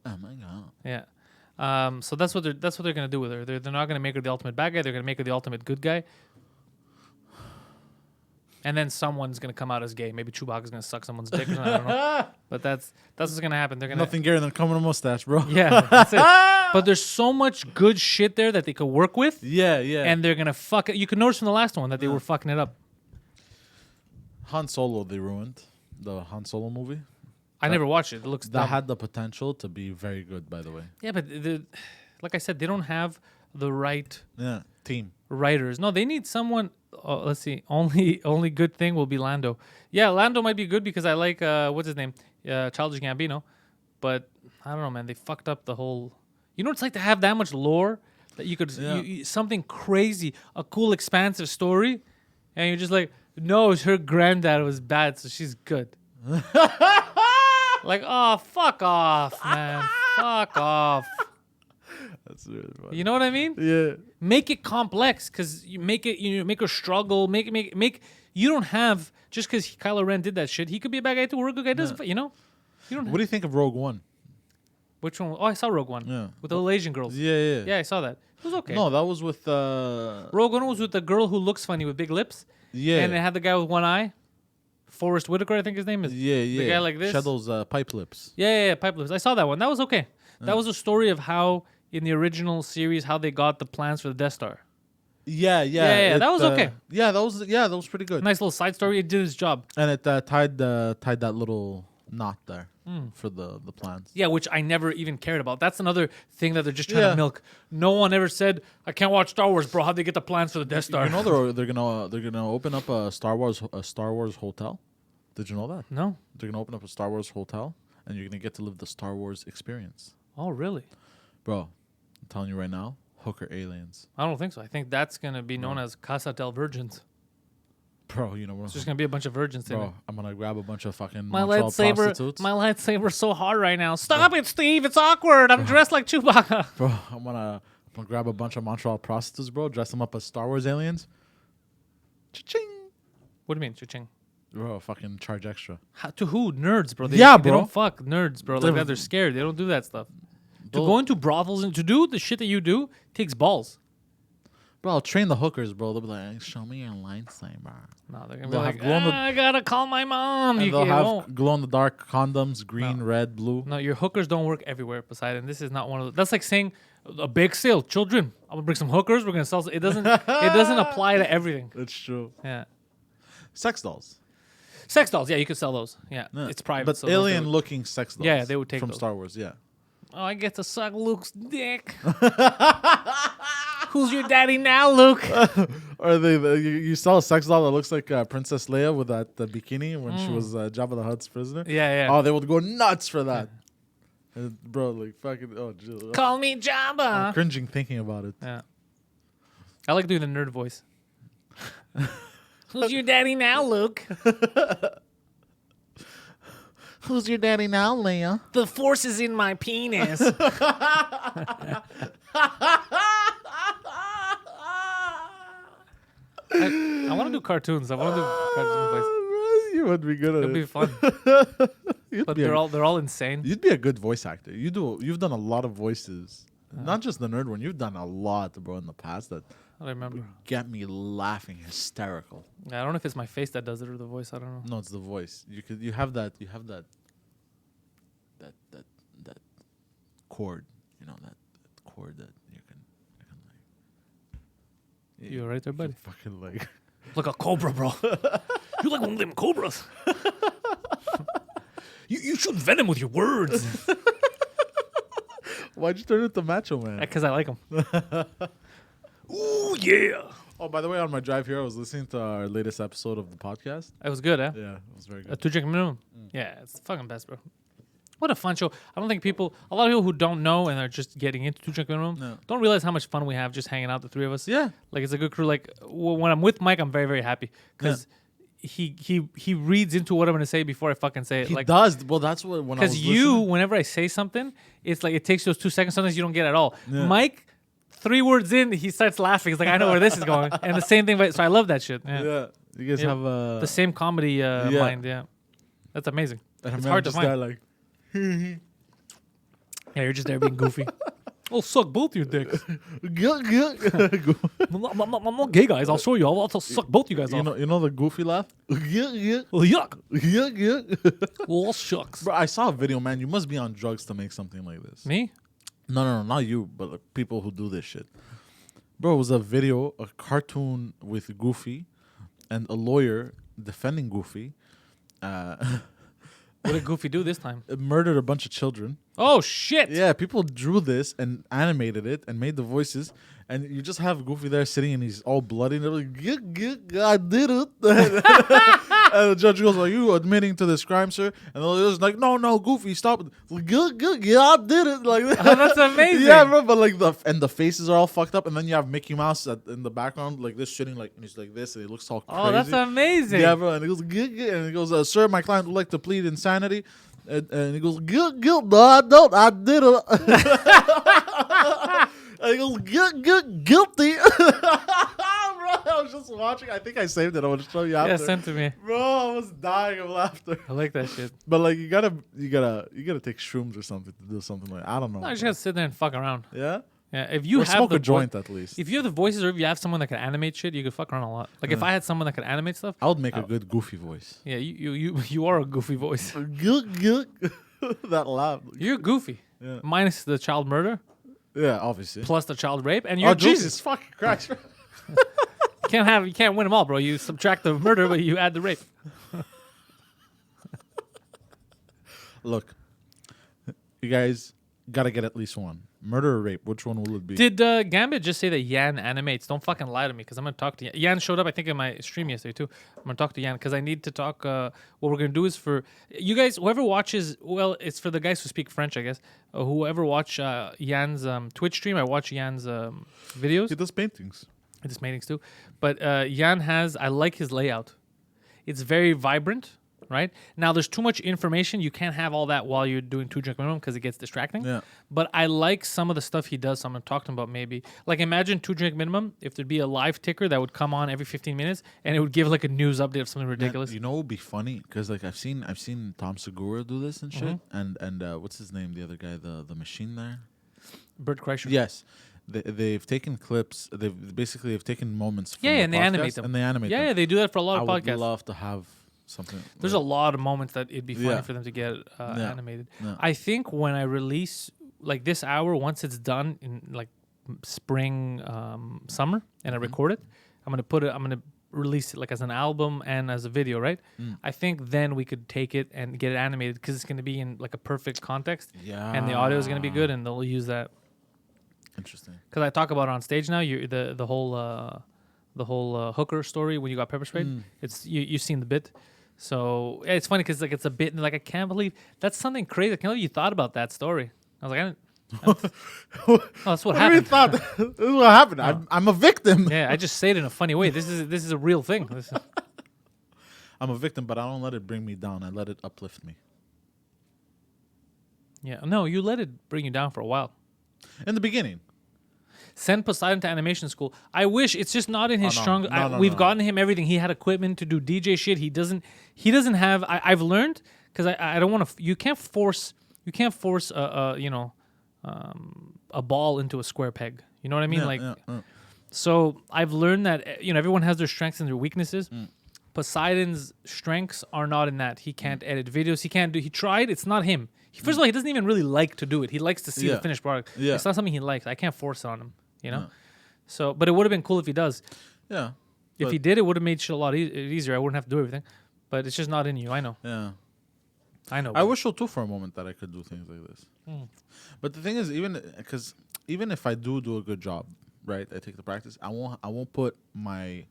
Oh, my God. Yeah. So that's what they're going to do with her. They're not going to make her the ultimate bad guy. They're going to make her the ultimate good guy. And then someone's gonna come out as gay. Maybe Chewbacca's gonna suck someone's dick. Or something, I don't know. But that's what's gonna happen. They're gonna nothing gayer than coming a mustache, bro. Yeah, that's it. But there's so much good shit there that they could work with. Yeah. And they're gonna fuck it. You could notice from the last one that they were fucking it up. Han Solo, they ruined the Han Solo movie. I never watched it. It looks That dumb. had the potential to be very good, by the way. Yeah, but like I said, they don't have the right Yeah, team. writers. No, they need someone. Oh, let's see. Only good thing will be Lando. Yeah, Lando might be good because I like what's his name, Childish Gambino. But I don't know, man. They fucked up the whole. You know, what it's like to have that much lore that you could something crazy, a cool, expansive story, and you're just like, no, her granddad was bad, so she's good. Like, oh, fuck off, man. Fuck off. That's really funny. You know what I mean? Yeah. Make it complex, because you make her struggle. Make. You don't have just because Kylo Ren did that shit. He could be a bad guy too, or a good guy. Doesn't you know? You don't. What do you think of Rogue One? Which one? Oh, I saw Rogue One. Yeah. With the little Asian girls. Yeah. Yeah, I saw that. It was okay. No, that was with. Rogue One was with the girl who looks funny with big lips. Yeah. And it had the guy with one eye. Forrest Whitaker, I think his name is. Yeah. The guy like this. Shadow's pipe lips. Yeah, pipe lips. I saw that one. That was okay. That was a story of how in the original series how they got the plans for the Death Star. Yeah. That was okay. Yeah, that was pretty good. Nice little side story. It did its job. And it tied that little knot there for the plans. Yeah, which I never even cared about. That's another thing that they're just trying to milk. No one ever said, "I can't watch Star Wars, bro. How'd they get the plans for the Death Star?" You know they're gonna open up a Star Wars hotel. Did you know that? No. They're gonna open up a Star Wars hotel, and you're gonna get to live the Star Wars experience, Oh, really? bro. I'm telling you right now, hooker aliens, I don't think so. I think that's gonna be known as Casa del Virgins. bro. You know what? It's just gonna be a bunch of virgins in it. Bro, I'm gonna grab a bunch of fucking My Montreal prostitutes. lightsaber's so hard right now. Stop it, Steve. It's awkward. I'm dressed like Chewbacca. Bro, I'm gonna grab a bunch of Montreal prostitutes, bro. Dress them up as Star Wars aliens. Cha-ching. What do you mean, cha-ching? Bro, fucking charge extra. To who? Nerds, bro. Yeah, They bro. don't fuck nerds, bro. Like that, they're scared. They don't do that stuff. To Bro. go into brothels and to do the shit that you do takes balls. Bro, I'll train the hookers, bro. They'll be like, "Show me your lightsaber." No, they're gonna be They'll like, have glow-in-the- I gotta call my mom. And You they'll can't. have Won't. glow-in-the-dark condoms, green, red, blue. No, your hookers don't work everywhere, Poseidon. This is not one of those. That's like saying a bake sale, children. I'm gonna bring some hookers. We're gonna sell. It doesn't. It doesn't apply to everything. That's true. Yeah. Sex dolls. Sex dolls. Yeah, you could sell those. Yeah, Yeah. it's private. But so those do it. alien-looking sex dolls. Yeah, they would take from those. Star Wars. Yeah. Oh, I get to suck Luke's dick. Who's your daddy now, Luke? Or you sell a sex doll that looks like Princess Leia with that bikini when she was Jabba the Hutt's prisoner. Yeah. Oh, they would go nuts for that. Bro, like fucking. Oh, geez. Call me I'm Jabba. cringing thinking about it. Yeah. I like doing the nerd voice. Who's your daddy now, Luke? Who's your daddy now, Leia? The force is in my penis. I want to do cartoons. I want to do cartoon voice. You would be good at It'd be it. fun. You'd But be they're all insane. You'd be a good voice actor. You've done a lot of voices. Not just the nerd one. You've done a lot, bro, in the past that I don't remember. get me laughing hysterical. I don't know if it's my face that does it or the voice. I don't know. No, it's the voice. You have that chord. You know that chord that you can like. You all right there, buddy? Fucking like. Like a cobra, bro. You like one of them cobras. you shoot venom with your words. Why'd you turn into Macho Man? Because I like them. Ooh, yeah. Oh, by the way, on my drive here, I was listening to our latest episode of the podcast. It was good, eh? Yeah, it was very A good. 2 drink minimum. Yeah, it's the fucking best, bro. What a fun show. I don't think a lot of people who don't know and are just getting into 2 drink minimum don't realize how much fun we have just hanging out, the three of us. Yeah. Like, it's a good crew. Like, when I'm with Mike, I'm very, very happy because he reads into what I'm going to say before I fucking say it. He like, does. Well, that's what when I was Because whenever I say something, it's like it takes those 2 seconds. Sometimes you don't get it at all. Yeah. Mike, 3 words in, he starts laughing. He's like, I know where this is going. And the same thing. So I love that shit. Yeah. Yeah. You guys Yeah. have The same comedy mind. Yeah. That's amazing. and It's I'm hard to just find. there like. Yeah, you're just there being goofy. I'll suck both your dicks. I'm not gay, guys. I'll show you. I'll suck both you guys off. You know the goofy laugh. Oh, yuck. Well, shucks. Bro, I saw a video, man. You must be on drugs to make something like this. Me? No, not you, but like, people who do this shit. Bro, it was a video, a cartoon with Goofy and a lawyer defending Goofy. What did Goofy do this time? It murdered a bunch of children. Oh shit! Yeah, people drew this and animated it and made the voices, and you just have Goofy there sitting and he's all bloody and they're like, I did it. And the judge goes like, "You admitting to this crime, sir?" And they're just like, "No, Goofy, stop it." Like, yeah, I did it. Like, Oh, that's amazing. Yeah, bro. But like the faces are all fucked up, and then you have Mickey Mouse in the background like this, sitting like, and he's like this, and he looks all crazy. Oh, that's amazing. Yeah, bro. And he goes, and he goes, "Sir, my client would like to plead insanity." And he goes, "Guilt, no, I don't. I did it." And he goes, guilty. Bro, I was just watching. I think I saved it. I want to show you after. Yeah, send to me. Bro, I was dying of laughter. I like that shit. But like, you gotta take shrooms or something to do something like. I don't know. No, you just gotta sit there and fuck around. Yeah. Yeah, if you Or have smoke the a joint at least. if you have the voices, or if you have someone that can animate shit, you could fuck around a lot. Like if I had someone that could animate stuff, I would make a good Goofy voice. yeah, you are a Goofy voice. That laugh. You're Goofy, Yeah. minus the child murder, Yeah, obviously. plus the child rape, and you're Oh Goofy. Jesus, fucking Christ! You can't win them all, bro. You subtract the murder, but you add the rape. Look, you guys gotta get at least one. Murder or rape? Which one will it be? Did Gambit just say that Yan animates? Don't fucking lie to me, because I'm gonna talk to Yan. Yan showed up, I think, in my stream yesterday too. I'm gonna talk to Yan because I need to talk. What we're gonna do is for you guys, whoever watches. Well, it's for the guys who speak French, I guess. Whoever watch Yan's Twitch stream, I watch Yan's videos. He does paintings. His meetings too, but Yan has. I like his layout. It's very vibrant. Right now, there's too much information. You can't have all that while you're doing 2 drink minimum because it gets distracting. Yeah. But I like some of the stuff he does. So I'm gonna talk to him about maybe. Like imagine 2 drink minimum. If there'd be a live ticker that would come on every 15 minutes and it would give like a news update of something ridiculous. Man, you know, it would be funny because like I've seen Tom Segura do this and shit. And what's his name? The other guy, the machine there. Bert Kreischer. Yes. They've taken clips. They've taken moments. From Yeah, the and they animate podcast them. And they animate Yeah, them. yeah, they do that for a lot I of would podcasts. love to have something. There's a lot of moments that it'd be funny Yeah. for them to get animated. Yeah. I think when I release like this hour, once it's done in like spring, summer, and I record it, I'm gonna release it like as an album and as a video, right? I think then we could take it and get it animated because it's gonna be in like a perfect context. Yeah. And the audio is gonna be good, and they'll use that. Interesting. Because I talk about it on stage now. You the whole hooker story when you got pepper sprayed. It's you've seen the bit. So yeah, it's funny because like it's a bit like I can't believe that's something crazy. I can't believe you thought about that story. I was like, oh, that's what I really happened. thought this is what happened. I'm a victim. Yeah, I just say it in a funny way. This is a real thing. This is, I'm a victim, but I don't let it bring me down. I let it uplift me. yeah, no, you let it bring you down for a while. In the beginning. Send Poseidon to animation school. I wish it's just not in his no. strong. No, we've no. gotten him everything. He had equipment to do DJ shit. He doesn't have. I've learned because I don't want to. You can't force a ball into a square peg. You know what I mean? Yeah. So I've learned that everyone has their strengths and their weaknesses. Poseidon's strengths are not in that. He can't edit videos. He can't do. He tried. It's not him. First of all, he doesn't even really like to do it. He likes to see the finished product. Yeah. It's not something he likes. I can't force it on him. So, but it would have been cool if he does. Yeah. If he did, it would have made shit a lot easier. I wouldn't have to do everything. But it's just not in you. I know. Yeah. I know. I wish so too for a moment that I could do things like this. But the thing is, even if I do a good job, right? I take the practice. I won't put my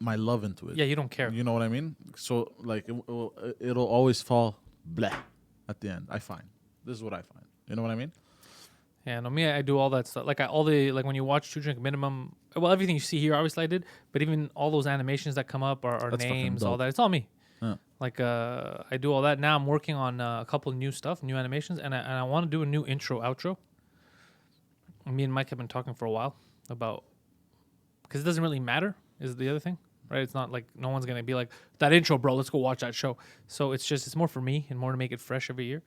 love into it. Yeah, you don't care. You know what I mean? So like it'll always fall blah at the end. I find this is what I find. You know what I mean? Yeah, no, me, I do all that stuff. Like when you watch 2 Drink Minimum, well, everything you see here, obviously I did. But even all those animations that come up are That's fucking names, dope. all that. It's all me. Yeah. Like I do all that. Now I'm working on a couple of new stuff, new animations, and I want to do a new intro, outro. Me and Mike have been talking for a while about because it doesn't really matter. Is the other thing, right? It's not like no one's gonna be like that intro, bro. Let's go watch that show. So it's more for me and more to make it fresh every year.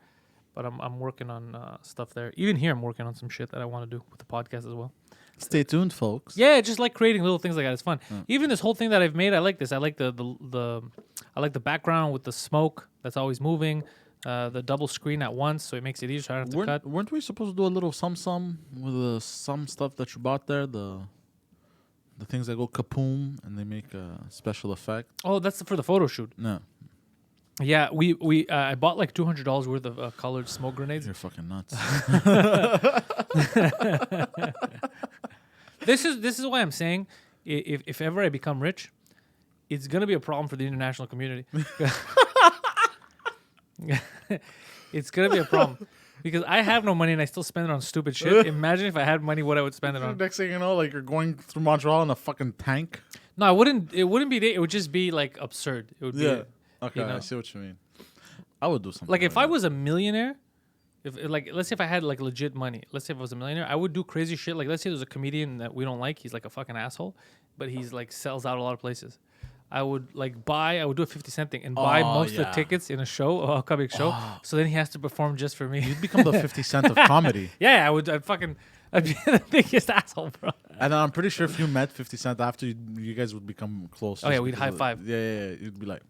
But I'm working on stuff there. Even here, I'm working on some shit that I want to do with the podcast as well. Stay tuned, folks. Yeah, just like creating little things like that. It's fun. Even this whole thing that I've made, I like this. I like the I like the background with the smoke that's always moving. The double screen at once, so it makes it easier. So I don't have to cut. Weren't we supposed to do a little sum with some stuff that you bought there? The things that go kapoom and they make a special effect. Oh, that's for the photo shoot. No. Yeah, we I bought like $200 worth of colored smoke grenades. You're fucking nuts. This is why I'm saying if ever I become rich, it's gonna be a problem for the international community. It's gonna be a problem because I have no money and I still spend it on stupid shit. Imagine if I had money, what I would spend it on. Next thing you know, like you're going through Montreal in a fucking tank. No, I wouldn't. It wouldn't be. It would just be like absurd. It would be. Okay, you know? I see what you mean. I would do something Like if like I that. was a millionaire, if like let's say if I had like legit money, let's say if I was a millionaire, I would do crazy shit. Like let's say there's a comedian that we don't like, he's like a fucking asshole, but he's like sells out a lot of places. I would do a 50 cent thing and buy most of the tickets in a show, a upcoming show. So then he has to perform just for me. You'd become the 50 Cent of comedy. Yeah, I would. I'd be the biggest asshole, bro. And I'm pretty sure if you met 50 Cent after, you guys would become close. Oh, just yeah, we'd because high of- five. Yeah. You'd be like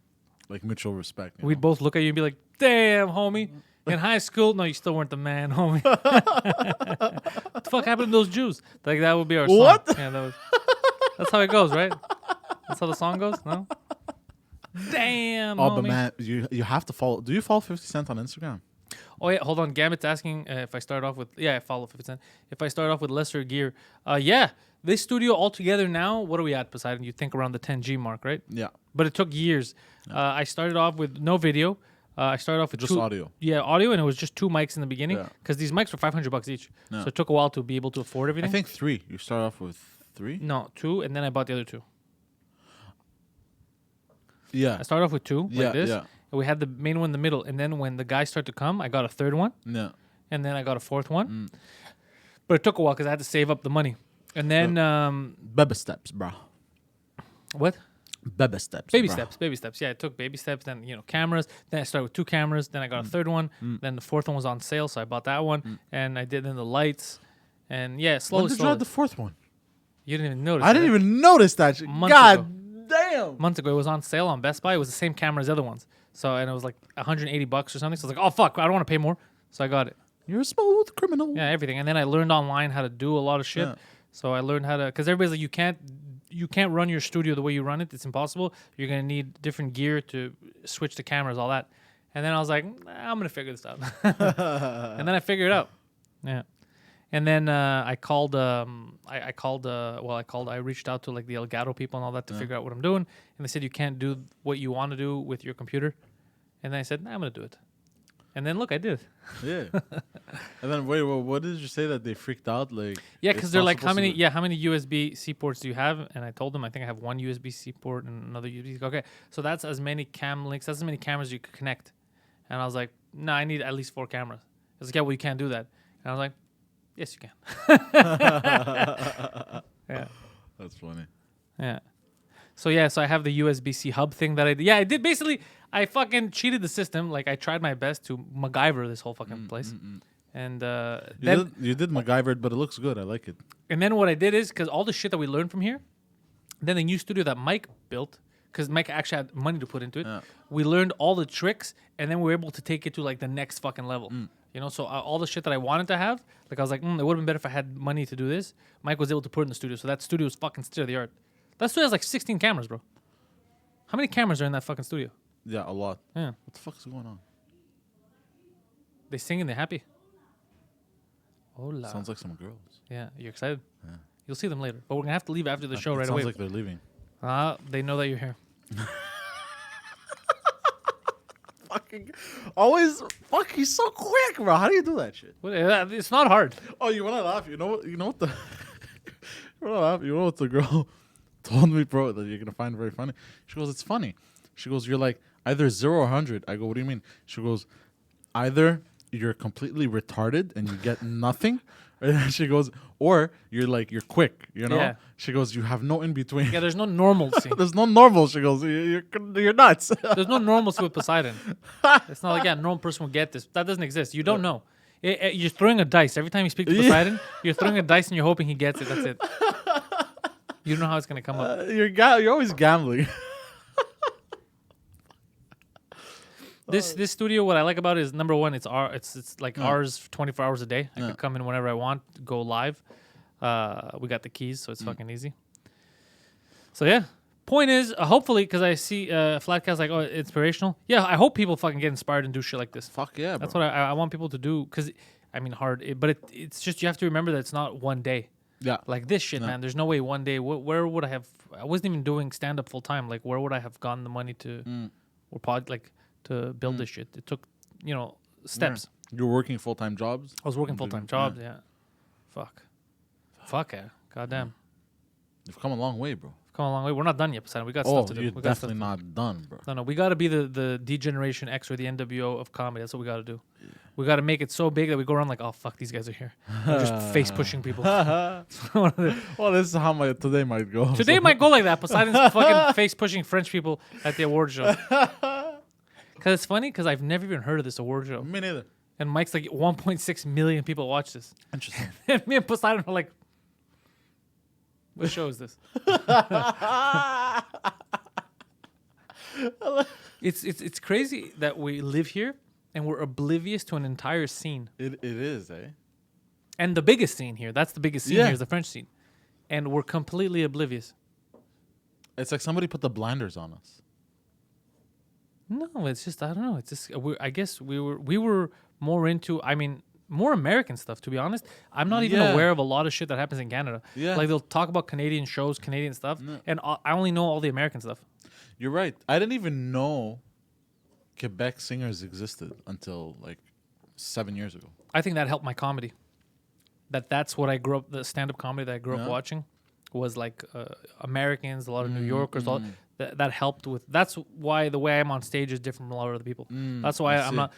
mutual respect. you We'd know? both look at you and be like, "Damn, homie." In high school, no, you still weren't the man, homie. What the fuck happened to those Jews? Like that would be our song. What? Yeah, that's how it goes, right? That's how the song goes. No. Damn. Oh, homie. but man, you have to follow. Do you follow 50 Cent on Instagram? Oh yeah, hold on. Gambit's asking if I start off with I follow 50 Cent. If I start off with lesser gear, yeah, this studio altogether now, what are we at, Poseidon? You think around the 10G mark, right? Yeah, But it took years. I started off with no video. I started off with just audio. Yeah, audio, and it was just 2 mics in the beginning Yeah. because these mics were $500 each. Yeah. So it took a while to be able to afford I everything. think 3. You start off with 3. No, 2, and then I bought the other 2. Yeah, I started off with 2 yeah, like this. yeah, And we had the main one in the middle, and then when the guys started to come, I got a third one, yeah. and then I got a fourth one. But it took a while because I had to save up the money. And then Baby steps, bro. what? Baby steps. Baby bro. steps, baby steps. Yeah, it took baby steps. Then cameras. Then I started with 2 cameras. Then I got a third one. Then the fourth one was on sale, so I bought that one. And I did then the lights. And yeah, slowly, When did you slowly. add the 4th one? You didn't even notice. I didn't even notice that shit. Months God ago. damn. Months ago, it was on sale on Best Buy. It was the same camera as the other ones. So and it was like $180 or something. So I was like, oh fuck, I don't want to pay more. So I got it. You're a smooth criminal. Yeah, everything. And then I learned online how to do a lot of shit. Yeah. So I learned how to, because everybody's like, you can't run your studio the way you run it. It's impossible. You're gonna need different gear to switch the cameras, all that. And then I was like, I'm gonna figure this out. And then I figured it out. Yeah. And then I reached out to like the Elgato people and all that to figure out what I'm doing. And they said you can't do what you want to do with your computer. And then I said, I'm gonna do it. And then look, I did. Yeah. And then wait, what did you say that they freaked out? Like Yeah, it's because they're not like, how supposed to many USB-C ports do you have? And I told them I think I have 1 USB-C port and another USB. Okay, so that's as many cam links. That's as many cameras you could connect. And I was like, no, I need at least 4 cameras. I was like, yeah, well, you can't do that. And I was like, yes, you can. Yeah, That's funny. yeah. So yeah, so I have the USB-C hub thing that I did. Yeah, I did basically. I fucking cheated the system. Like I tried my best to MacGyver this whole fucking place. And You did MacGyver, but it looks good. I like it. And then what I did is, because all the shit that we learned from here, then the new studio that Mike built, because Mike actually had money to put into it, we learned all the tricks, and then we were able to take it to like the next fucking level. So all the shit that I wanted to have, like I was like, it would have been better if I had money to do this. Mike was able to put it in the studio, so that studio is fucking state of the art. That studio has like 16 cameras, bro. How many cameras are in that fucking studio? Yeah, a lot. Yeah. What the fuck is going on? They sing and they're happy. Hola. Sounds like some girls. Yeah, you're excited? Yeah. You'll see them later. But we're going to have to leave after the show right Sounds away. like they're leaving. They know that you're here. Fucking always. Fuck, he's so quick, bro. How do you do that shit? It's not hard. Oh, you want to laugh? You know what? You know what the. You want to laugh? You know what the girl told me, bro? That you're gonna find very funny. She goes, "It's funny." She goes, "You're like either 0 or 100." I go, "What do you mean?" She goes, "Either you're completely retarded and you get nothing," and she goes, "or you're quick." You know? Yeah. She goes, "You have no in between." Yeah, there's no normalcy. There's no normal. She goes, "You're nuts." There's no normalcy with Poseidon. It's not like, a normal person will get this. That doesn't exist. You don't know. You're throwing a dice. Every time you speak to Poseidon, you're throwing a dice and you're hoping he gets it. That's it. You don't know how it's going to come up. You're always gambling. This studio, what I like about it is, number one, it's like ours 24 hours a day. I could come in whenever I want, go live. We got the keys, so it's fucking easy. So yeah, Point is, hopefully, because I see Flatcast like, oh, inspirational. Yeah, I hope people fucking get inspired and do shit like this. Fuck yeah, bro. That's what I want people to do. Because, I mean, it's just you have to remember that it's not one day. Yeah. Like this shit, man. There's no way one day. Where would I have? I wasn't even doing stand up full time. Like, where would I have gotten the money to, to build this shit? It took, steps. You're working full-time jobs? I was working full-time jobs, yeah. Fuck yeah. Goddamn. You've come a long way, bro. Come a long way. We're not done yet, Poseidon. We got stuff to do. You're definitely not done, bro. No, we got to be the D-Generation X or the NWO of comedy. That's what we got to do. We got to make it so big that we go around like, oh, fuck, these guys are here. We're just face-pushing people. Well, this is how today might go. Today might go like that. Poseidon's fucking face-pushing French people at the award show. Because it's funny, because I've never even heard of this award show. Me neither. And Mike's like, 1.6 million people watch this. Interesting. And me and Poseidon are like, what show is this? It's crazy that we live here and we're oblivious to an entire scene. It is, eh? And the biggest scene here, that's the biggest scene here is the French scene. And we're completely oblivious. It's like somebody put the blinders on us. No, it's just, I don't know. It's just, I guess we were more into, more American stuff, to be honest. I'm not even aware of a lot of shit that happens in Canada. Yeah. Like, they'll talk about Canadian shows, Canadian stuff, and I only know all the American stuff. You're right. I didn't even know Quebec singers existed until, 7 years ago. I think that helped my comedy. That's what I grew up, the stand-up comedy that I grew up watching was, Americans, a lot of New Yorkers, that helped with... That's why the way I'm on stage is different from a lot of other people. That's why I'm not...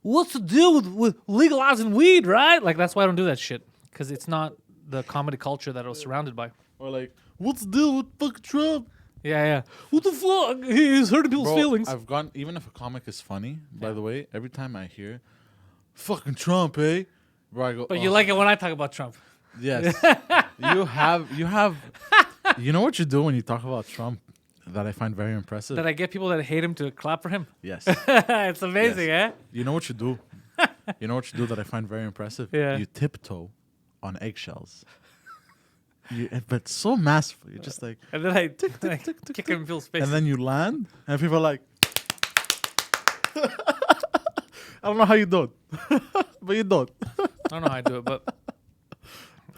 What's the deal with legalizing weed, right? Like, that's why I don't do that shit. Because it's not the comedy culture that I was surrounded by. Or what's the deal with fucking Trump? Yeah. What the fuck? He's hurting people's feelings. I've gone, even if a comic is funny, by the way, every time I hear, fucking Trump, eh? Bro, I go, but you like it when I talk about Trump. Yes. you have, you know what you do when you talk about Trump? That I find very impressive. That I get people that hate him to clap for him? Yes. It's amazing, eh? You know what you do? You know what you do that I find very impressive? Yeah. You tiptoe on eggshells. But so masterful. You're just like... And then I kick him in Phil's face. And then you land, and people are like... I don't know how you do it. But you don't. I don't know how I do it, but...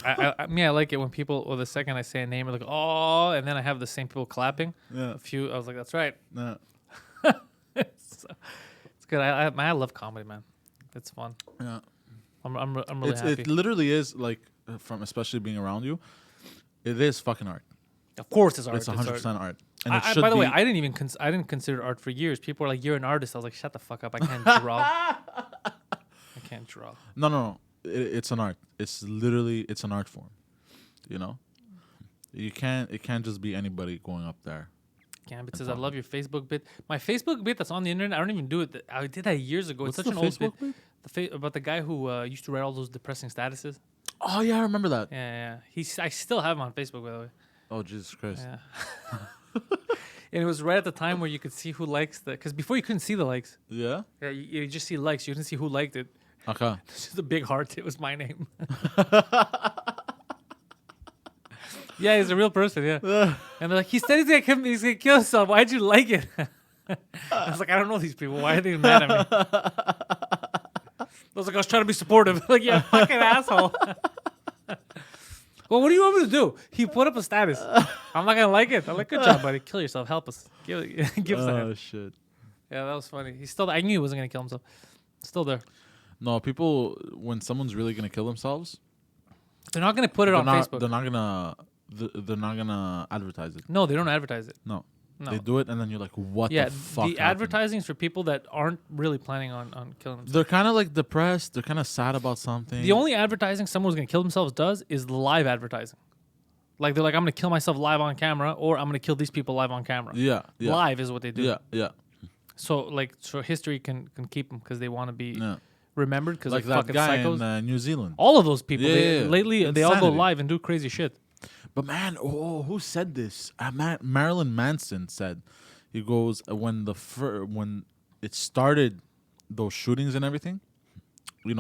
I like it when people, or the second I say a name, are like, oh, and then I have the same people clapping. Yeah. I was like, that's right. Yeah. It's good. I love comedy, man. It's fun. Yeah. I'm really happy. It literally is, from especially being around you, it is fucking art. Of course it's art. It's 100% art. And by the way, I didn't consider art for years. People were like, you're an artist. I was like, shut the fuck up. I can't draw. I can't draw. No. It's an art. It's an art form. You know, it can't just be anybody going up there. Gambit says, I love your Facebook bit. My Facebook bit that's on the internet, I don't even do it. I did that years ago. What's it's such the an Facebook old bit. About the guy who used to write all those depressing statuses. Oh yeah, I remember that. Yeah. I still have him on Facebook, by the way. Oh Jesus Christ. Yeah. And it was right at the time where you could see who likes because before you couldn't see the likes. Yeah. Yeah, you just see likes. You didn't see who liked it. Okay. It's just a big heart. It was my name. Yeah, he's a real person, yeah. And they're like, he said he's gonna kill himself. Why'd you like it? I was like, I don't know these people. Why are they mad at me? I was like, I was trying to be supportive. Like, yeah, fucking asshole. Well, what do you want me to do? He put up a status. I'm not gonna like it. I'm like, good job, buddy. Kill yourself. Help us. Give us that. Oh shit. Yeah, that was funny. He's still. I knew he wasn't gonna kill himself. Still there. No, people. When someone's really gonna kill themselves, they're not gonna put it on Facebook. They're not gonna advertise it. No, they don't advertise it. No. They do it, and then you're like, what the fuck? The advertising is for people that aren't really planning on killing themselves. They're kind of like depressed. They're kind of sad about something. The only advertising someone's going to kill themselves does is live advertising. Like, they're like, I'm going to kill myself live on camera, or I'm going to kill these people live on camera. Yeah. Live is what they do. Yeah. So history can keep them because they want to be remembered because like they're fucking guy psychos. In New Zealand. All of those people. Lately, Insanity. they all go live and do crazy shit. But man, who said this? Marilyn Manson said, he goes, when it started, those shootings and everything,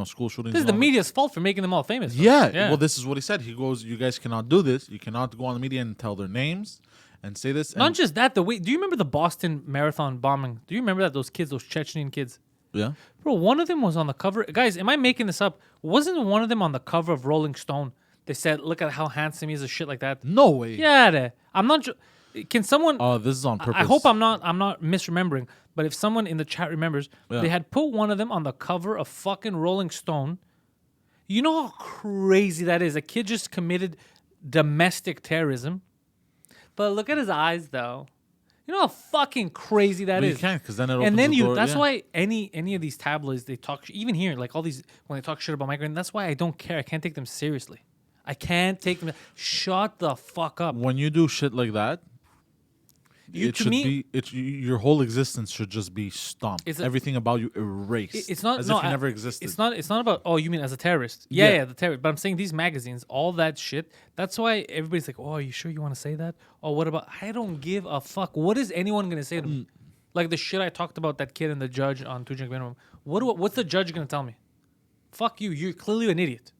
school shootings. This is the media's fault for making them all famous. Yeah. Well, this is what he said. He goes, you guys cannot do this. You cannot go on the media and tell their names and say this. Not And, just that. Do you remember the Boston Marathon bombing? Do you remember that? Those Chechenian kids. yeah. Bro, one of them was on the cover. Guys, am I making this up? Wasn't one of them on the cover of Rolling Stone? They said, "Look at how handsome he is," or shit like that. No way. Yeah, I'm not. Can someone? Oh, this is on purpose. I hope I'm not misremembering. But if someone in the chat remembers, Yeah. they had put one of them on the cover of fucking Rolling Stone. You know how crazy that is? A kid just committed domestic terrorism. But look at his eyes, though. You know how fucking crazy that But is. you can't, because then it opens And then the door. that's yeah. why any of these tabloids, they talk, even here, like all these, when they talk shit about migraine, that's why I don't care. I can't take them seriously. I can't take them. Shut the fuck up. When you do shit like that, You- it to should me- be. Your whole existence should just be stomped. It's a- Everything about you erased. It's not as no, if you I- never existed. It's not about, oh, you mean as a terrorist? Yeah, Yeah. the terrorist. But I'm saying these magazines, all that shit. That's why everybody's like, oh, are you sure you want to say that? Oh, what about? I don't give a fuck. What is anyone gonna say to me? Like the shit I talked about that kid and the judge on 2 drink minimum. What's the judge gonna tell me? Fuck you. You're clearly an idiot.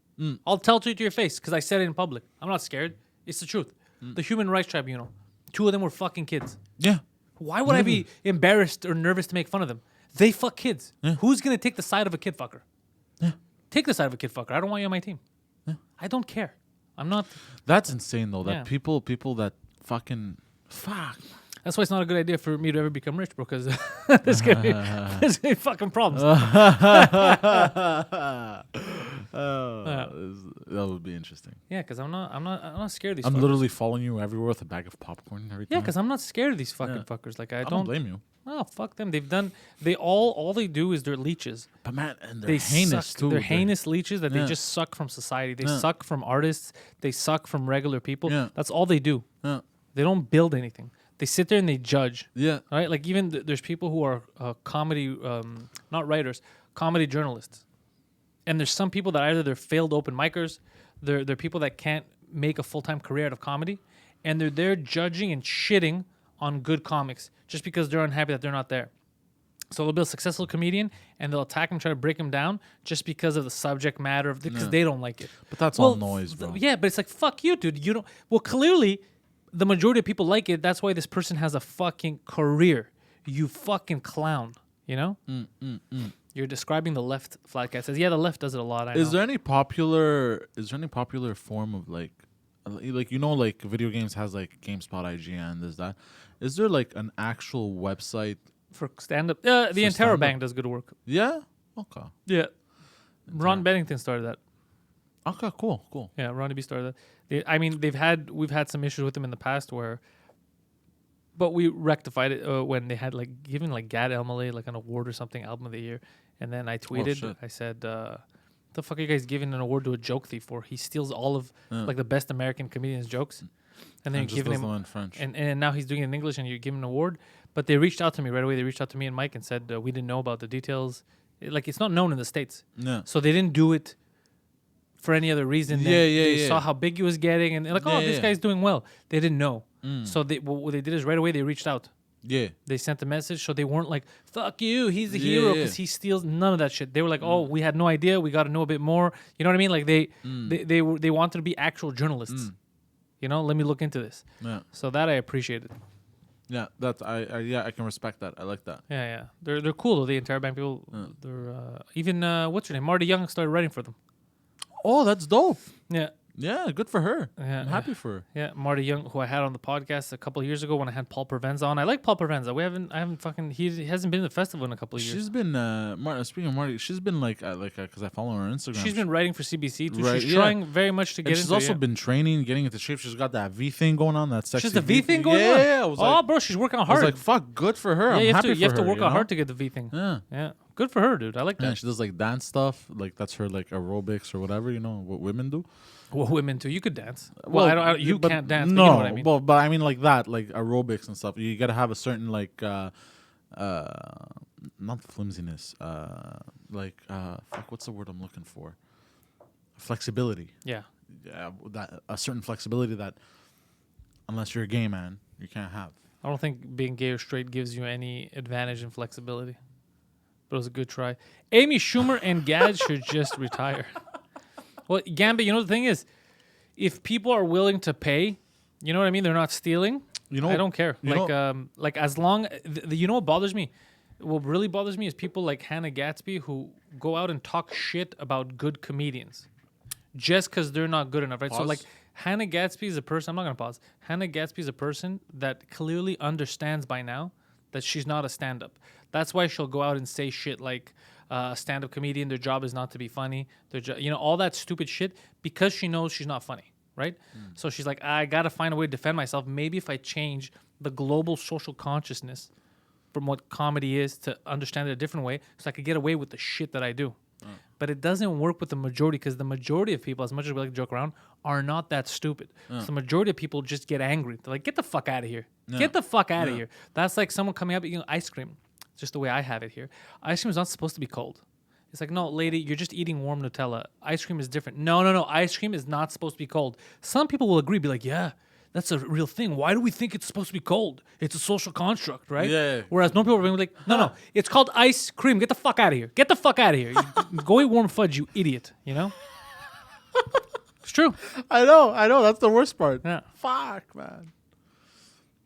I'll tell it to your face because I said it in public. I'm not scared. It's the truth. The Human Rights Tribunal. 2 of them were fucking kids. Yeah. Why would I be embarrassed or nervous to make fun of them? They fuck kids. Who's gonna take the side of a kid fucker? Take the side of a kid fucker. I don't want you on my team. I don't care. I'm not. That's insane though. That Yeah. people that fuck. That's why it's not a good idea for me to ever become rich, because there's gonna be fucking problems. That would be interesting. Yeah, because I'm not scared of these. I'm fuckers. literally following you everywhere with a bag of popcorn and everything. Yeah, because I'm not scared of these fucking Yeah. fuckers. Like I I don't don't. blame you. Oh, fuck them. They've done. They all they do is they're leeches. But man, and they're They heinous suck. too. They're heinous leeches that they Yeah. just suck from society. They Yeah. suck from artists. They suck from regular people. Yeah. That's all they do. Yeah. They don't build anything. They sit there and they judge. Yeah. Right? Like even there's people who are comedy, not writers, comedy journalists. And there's some people that either they're failed open micers, they're people that can't make a full-time career out of comedy, and they're there judging and shitting on good comics just because they're unhappy that they're not there. So they'll be a successful comedian and they'll attack him, try to break him down just because of the subject matter of because they don't like it. But that's all noise, bro. Yeah, but it's like, fuck you, dude. You don't. Well, clearly, the majority of people like it. That's why this person has a fucking career. You fucking clown. You know. You're describing the left. Flatcat says, yeah, the left does it a lot. I know. Is there any popular form of like like video games has like GameSpot, IGN, this that? Is there like an actual website? for stand up? The Interrobang stand-up? does good work. Yeah. Okay. Yeah. Ron Bennington started that. Okay. Cool. Yeah, Ronnie B started that. We've had some issues with them in the past but we rectified it when they had like given like Gad Elmaleh like an award or something, album of the year, and then I tweeted, shit. I said, "The fuck are you guys giving an award to a joke thief for? He steals all of like the best American comedians' jokes, and then And you're just giving does him them in French. and now he's doing it in English, and you're giving an award." But they reached out to me right away. They reached out to me and Mike and said we didn't know about the details. Like it's not known in the States, Yeah. so they didn't do it for any other reason. Yeah, They yeah. saw how big he was getting, and they're like, "Oh, Yeah, this yeah. guy's doing well." They didn't know, so what they did is right away they reached out. Yeah. They sent a message, so they weren't like, "Fuck you, he's the Yeah, hero yeah. because he steals." None of that shit. They were like, "Oh, we had no idea. We got to know a bit more." You know what I mean? Like they wanted to be actual journalists. You know, let me look into this. Yeah. So that I appreciated. Yeah. That's I can respect that. I like that. Yeah. They're cool though. The entire band people. They're even what's her name? Marty Young started writing for them. Oh, that's dope. Yeah. Yeah, good for her. Yeah, I'm happy for her. Yeah, Marty Young, who I had on the podcast a couple of years ago when I had Paul Provenza on. I like Paul Provenza. I haven't fucking. He hasn't been to the festival in a couple of years. She's been speaking of Marty, she's been like because I follow her on Instagram. She's been writing for CBC too. Right, She's yeah. trying very much to get and she's into also it. been training, getting into shape. She's got that V thing going on. That sexy. She's the V thing going on. Yeah, I was oh, like, bro, she's working I was hard. like, fuck, good for her. yeah, I'm you have happy to for you have to her, work you out know? hard to get the V thing. Yeah. Yeah, good for her, dude. I like Yeah, that. she does like dance stuff. Like that's her like aerobics or whatever. You know what women do. Well, women too. You could dance. Well, I don't. You but can't dance. No, but you know what I mean. well, but I mean like that, like aerobics and stuff. You gotta have a certain like, not flimsiness. Fuck. What's the word I'm looking for? Flexibility. Yeah. Yeah, that a certain flexibility that, unless you're a gay man, you can't have. I don't think being gay or straight gives you any advantage in flexibility. But it was a good try. Amy Schumer and Gad should just retire. Well, Gambit, you know the thing is, if people are willing to pay, you know what I mean? They're not stealing. You know, I don't care. you Like as long, you know what bothers me? What really bothers me is people like Hannah Gatsby who go out and talk shit about good comedians just because they're not good enough, right? So Pause. like Hannah Gatsby is a person. I'm not gonna pause. Hannah Gatsby is a person that clearly understands by now that she's not a stand-up. That's why she'll go out and say shit like a stand-up comedian. Their job is not to be funny. All that stupid shit because she knows she's not funny, right? So she's like, I gotta find a way to defend myself. Maybe if I change the global social consciousness from what comedy is to understand it a different way, so I could get away with the shit that I do. But it doesn't work with the majority because the majority of people, as much as we like to joke around, are not that stupid. So the majority of people just get angry. They're like, get the fuck out of here. Get the fuck out of here. That's like someone coming up eating ice cream. It's just the way I have it here. Ice cream is not supposed to be cold. It's like, no, lady, you're just eating warm Nutella. Ice cream is different. No. Ice cream is not supposed to be cold. Some people will agree, be like, yeah, that's a real thing. Why do we think it's supposed to be cold? It's a social construct, right? Yeah. Whereas no people are being like, no, it's called ice cream. Get the fuck out of here. Get the fuck out of here. Go eat warm fudge, you idiot. You know? It's true. I know. That's the worst part. Yeah. Fuck, man.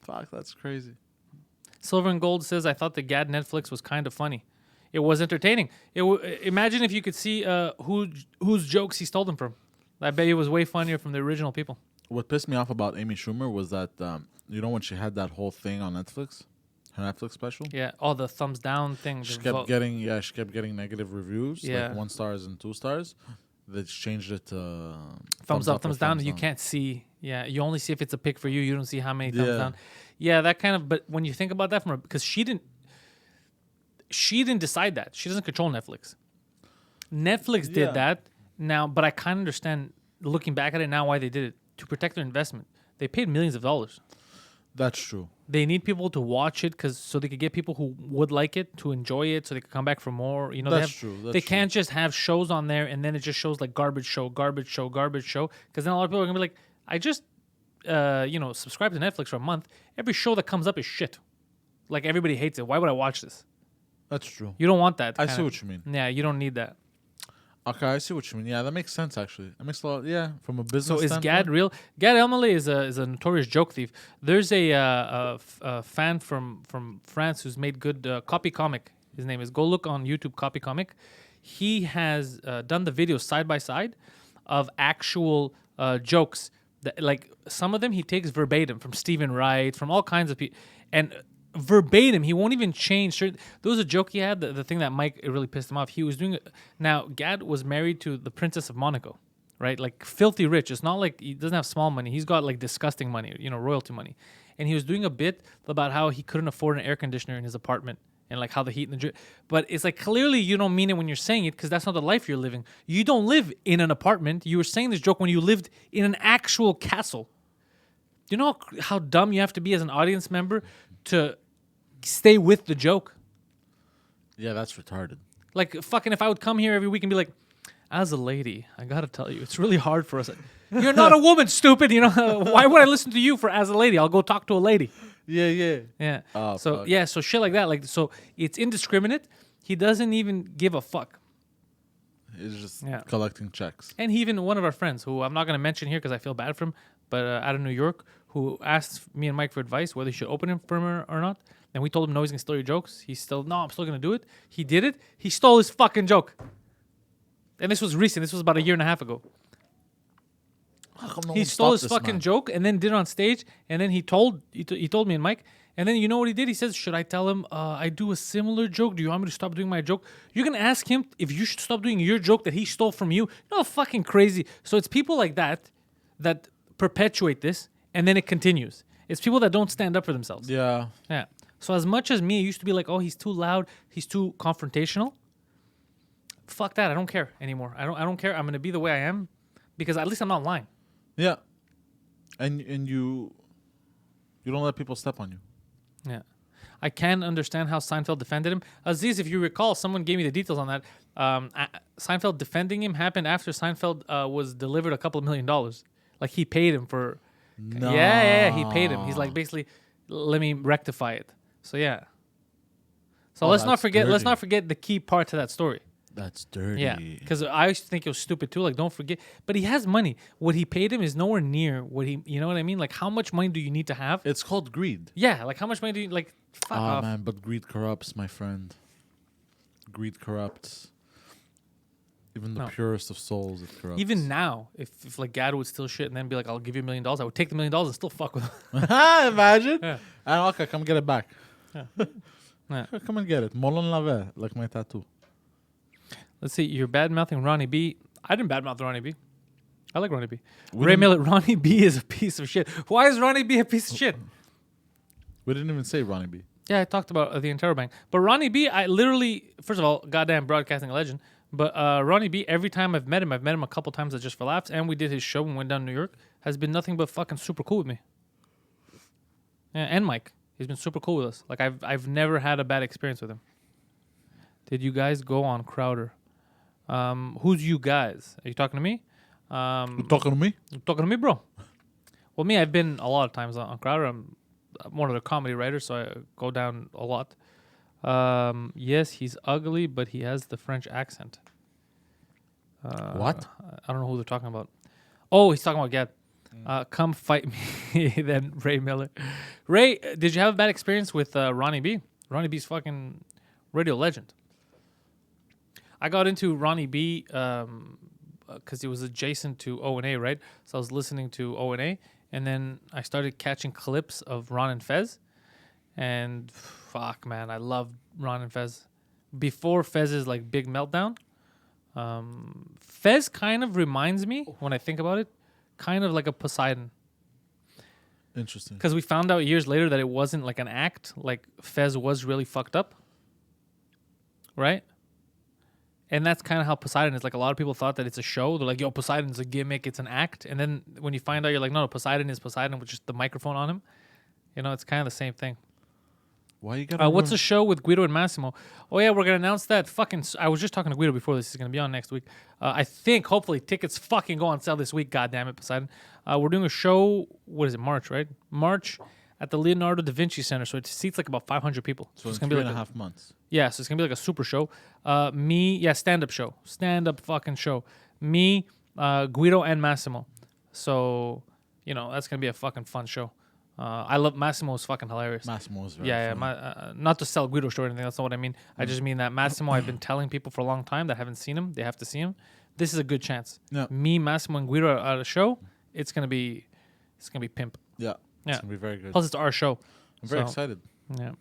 Fuck, that's crazy. Silver and Gold says, I thought the GAD Netflix was kind of funny. It was entertaining. Imagine if you could see whose jokes he stole them from. I bet it was way funnier from the original people. What pissed me off about Amy Schumer was that when she had that whole thing on Netflix, her Netflix special. Yeah, all the thumbs down thing. She kept getting negative reviews. Yeah. Like 1 stars and 2 stars. They changed it to thumbs up, thumbs down. You can't see. Yeah, you only see if it's a pick for you. You don't see how many thumbs down. Yeah, that kind of. But when you think about that because she didn't decide that. She doesn't control Netflix. Netflix did that now, but I kind of understand looking back at it now why they did it. To protect their investment. They paid millions of dollars. That's true. They need people to watch it so they could get people who would like it to enjoy it, so they could come back for more. That's true. They can't just have shows on there and then it just shows like garbage show. Because then a lot of people are gonna be like, I just, subscribe to Netflix for a month. Every show that comes up is shit. Like everybody hates it. Why would I watch this? That's true. You don't want that. I see what you mean. Yeah, you don't need that. Okay, I see what you mean. Yeah, that makes sense actually. That makes a lot. Yeah, from a business. So is standpoint. Gad real? Gad Elmaleh is a notorious joke thief. There's a fan from France who's made good copy comic. His name is. Go look on YouTube, copy comic. He has done the videos side by side of actual jokes. That, like some of them he takes verbatim from Stephen Wright, from all kinds of people, and verbatim. He won't even change. There was a joke he had. The thing that Mike, it really pissed him off. He was doing. Now Gad was married to the Princess of Monaco, right? Like filthy rich. It's not like he doesn't have small money. He's got like disgusting money, royalty money. And he was doing a bit about how he couldn't afford an air conditioner in his apartment and like how the heat and the. But it's like clearly you don't mean it when you're saying it because that's not the life you're living. You don't live in an apartment. You were saying this joke when you lived in an actual castle. You know how dumb you have to be as an audience member to stay with the joke. Yeah, that's retarded. Like fucking if I would come here every week and be like, as a lady, I gotta tell you, it's really hard for us. You're not a woman, stupid. Why would I listen to you for as a lady? I'll go talk to a lady. Yeah. Oh, so fuck. So shit like that. Like so, it's indiscriminate. He doesn't even give a fuck. He's just collecting checks. And he even one of our friends, who I'm not gonna mention here because I feel bad for him, but out of New York, who asked me and Mike for advice whether he should open him for him or not. And we told him, no, he's going to steal your jokes. I'm still going to do it. He did it. He stole his fucking joke. And this was recent. This was about a year and a half ago. He stole his fucking joke and then did it on stage. And then he told me and Mike. And then you know what he did? He says, should I tell him I do a similar joke? Do you want me to stop doing my joke? You're going to ask him if you should stop doing your joke that he stole from you. You know, fucking crazy. So it's people like that perpetuate this. And then it continues. It's people that don't stand up for themselves. Yeah. So as much as me used to be like, oh, he's too loud, he's too confrontational. Fuck that. I don't care anymore. I don't care. I'm gonna be the way I am because at least I'm not lying. Yeah. And you don't let people step on you. Yeah. I can understand how Seinfeld defended him. Aziz, if you recall, someone gave me the details on that. Seinfeld defending him happened after Seinfeld was delivered $2 million. Like he paid him for. No. Yeah, he paid him. He's like basically, let me rectify it. So yeah. So let's not forget the key part to that story. That's dirty. Yeah, because I used to think it was stupid too. Like, don't forget, but he has money. What he paid him is nowhere near what he. You know what I mean? Like, how much money do you need to have? It's called greed. Yeah, like how much money do you like? Fuck off. Man, but greed corrupts, my friend. Greed corrupts. Even the No. purest of souls, it corrupts. Even now, if like Gad would steal shit and then be like, "I'll give you $1 million," I would take the $1 million and still fuck with him. Imagine. Yeah. Okay, come get it back. Yeah. Yeah. Come and get it. Molon lave, like my tattoo. Let's see. You're bad mouthing Ronnie B. I didn't bad mouth Ronnie B. I like Ronnie B. We Ray didn't- Miller. Ronnie B is a piece of shit. Why is Ronnie B a piece of shit? We didn't even say Ronnie B. Yeah, I talked about the interrobang. But Ronnie B, I literally, first of all, goddamn broadcasting legend. But Ronnie B, every time I've met him a couple times just for laughs, and we did his show when we went down to New York, has been nothing but fucking super cool with me. Yeah, and Mike. He's been super cool with us. Like, I've never had a bad experience with him. Did you guys go on Crowder? Who's you guys? Are you talking to me? You talking to me? You talking to me, bro? Well, me, I've been a lot of times on Crowder. I'm one of the comedy writers, so I go down a lot. Yes, he's ugly, but he has the French accent. What? I don't know who they're talking about. Oh, he's talking about Gad. Come fight me, then Ray Miller. Ray, did you have a bad experience with Ronnie B? Ronnie B's fucking radio legend. I got into Ronnie B because it was adjacent to O&A, right? So I was listening to O&A, and then I started catching clips of Ron and Fez. And fuck, man, I love Ron and Fez. Before Fez's like big meltdown, Fez kind of reminds me, when I think about it, kind of like a Poseidon. Interesting. Because we found out years later that it wasn't like an act. Like Fez was really fucked up, right? And that's kind of how Poseidon is. Like a lot of people thought that it's a show. They're like, "Yo, Poseidon's a gimmick. It's an act." And then when you find out, you're like, "No, Poseidon is Poseidon with just the microphone on him." You know, it's kind of the same thing. Why you gotta? What's the show with Guido and Massimo? Oh yeah, we're gonna announce that. I was just talking to Guido before this. He's gonna be on next week. I think hopefully tickets fucking go on sale this week. God damn it, Poseidon. We're doing a show. What is it? March, right? March at the Leonardo da Vinci Center. So it seats like about 500 people. So it's in gonna three be and like a half months. Yeah, so it's gonna be like a super show. Stand-up show. Stand-up fucking show. Me, Guido, and Massimo. So, you know, that's gonna be a fucking fun show. I love Massimo's fucking hilarious. Massimo's very Yeah, funny. not to sell Guido short or anything. That's not what I mean. I just mean that Massimo, I've been telling people for a long time that haven't seen him, they have to see him. This is a good chance. Yeah. Me, Massimo, and Guido at a show. It's gonna be pimp. Yeah. Yeah. It's gonna be very good. Plus, it's our show. I'm very so- excited. Yeah.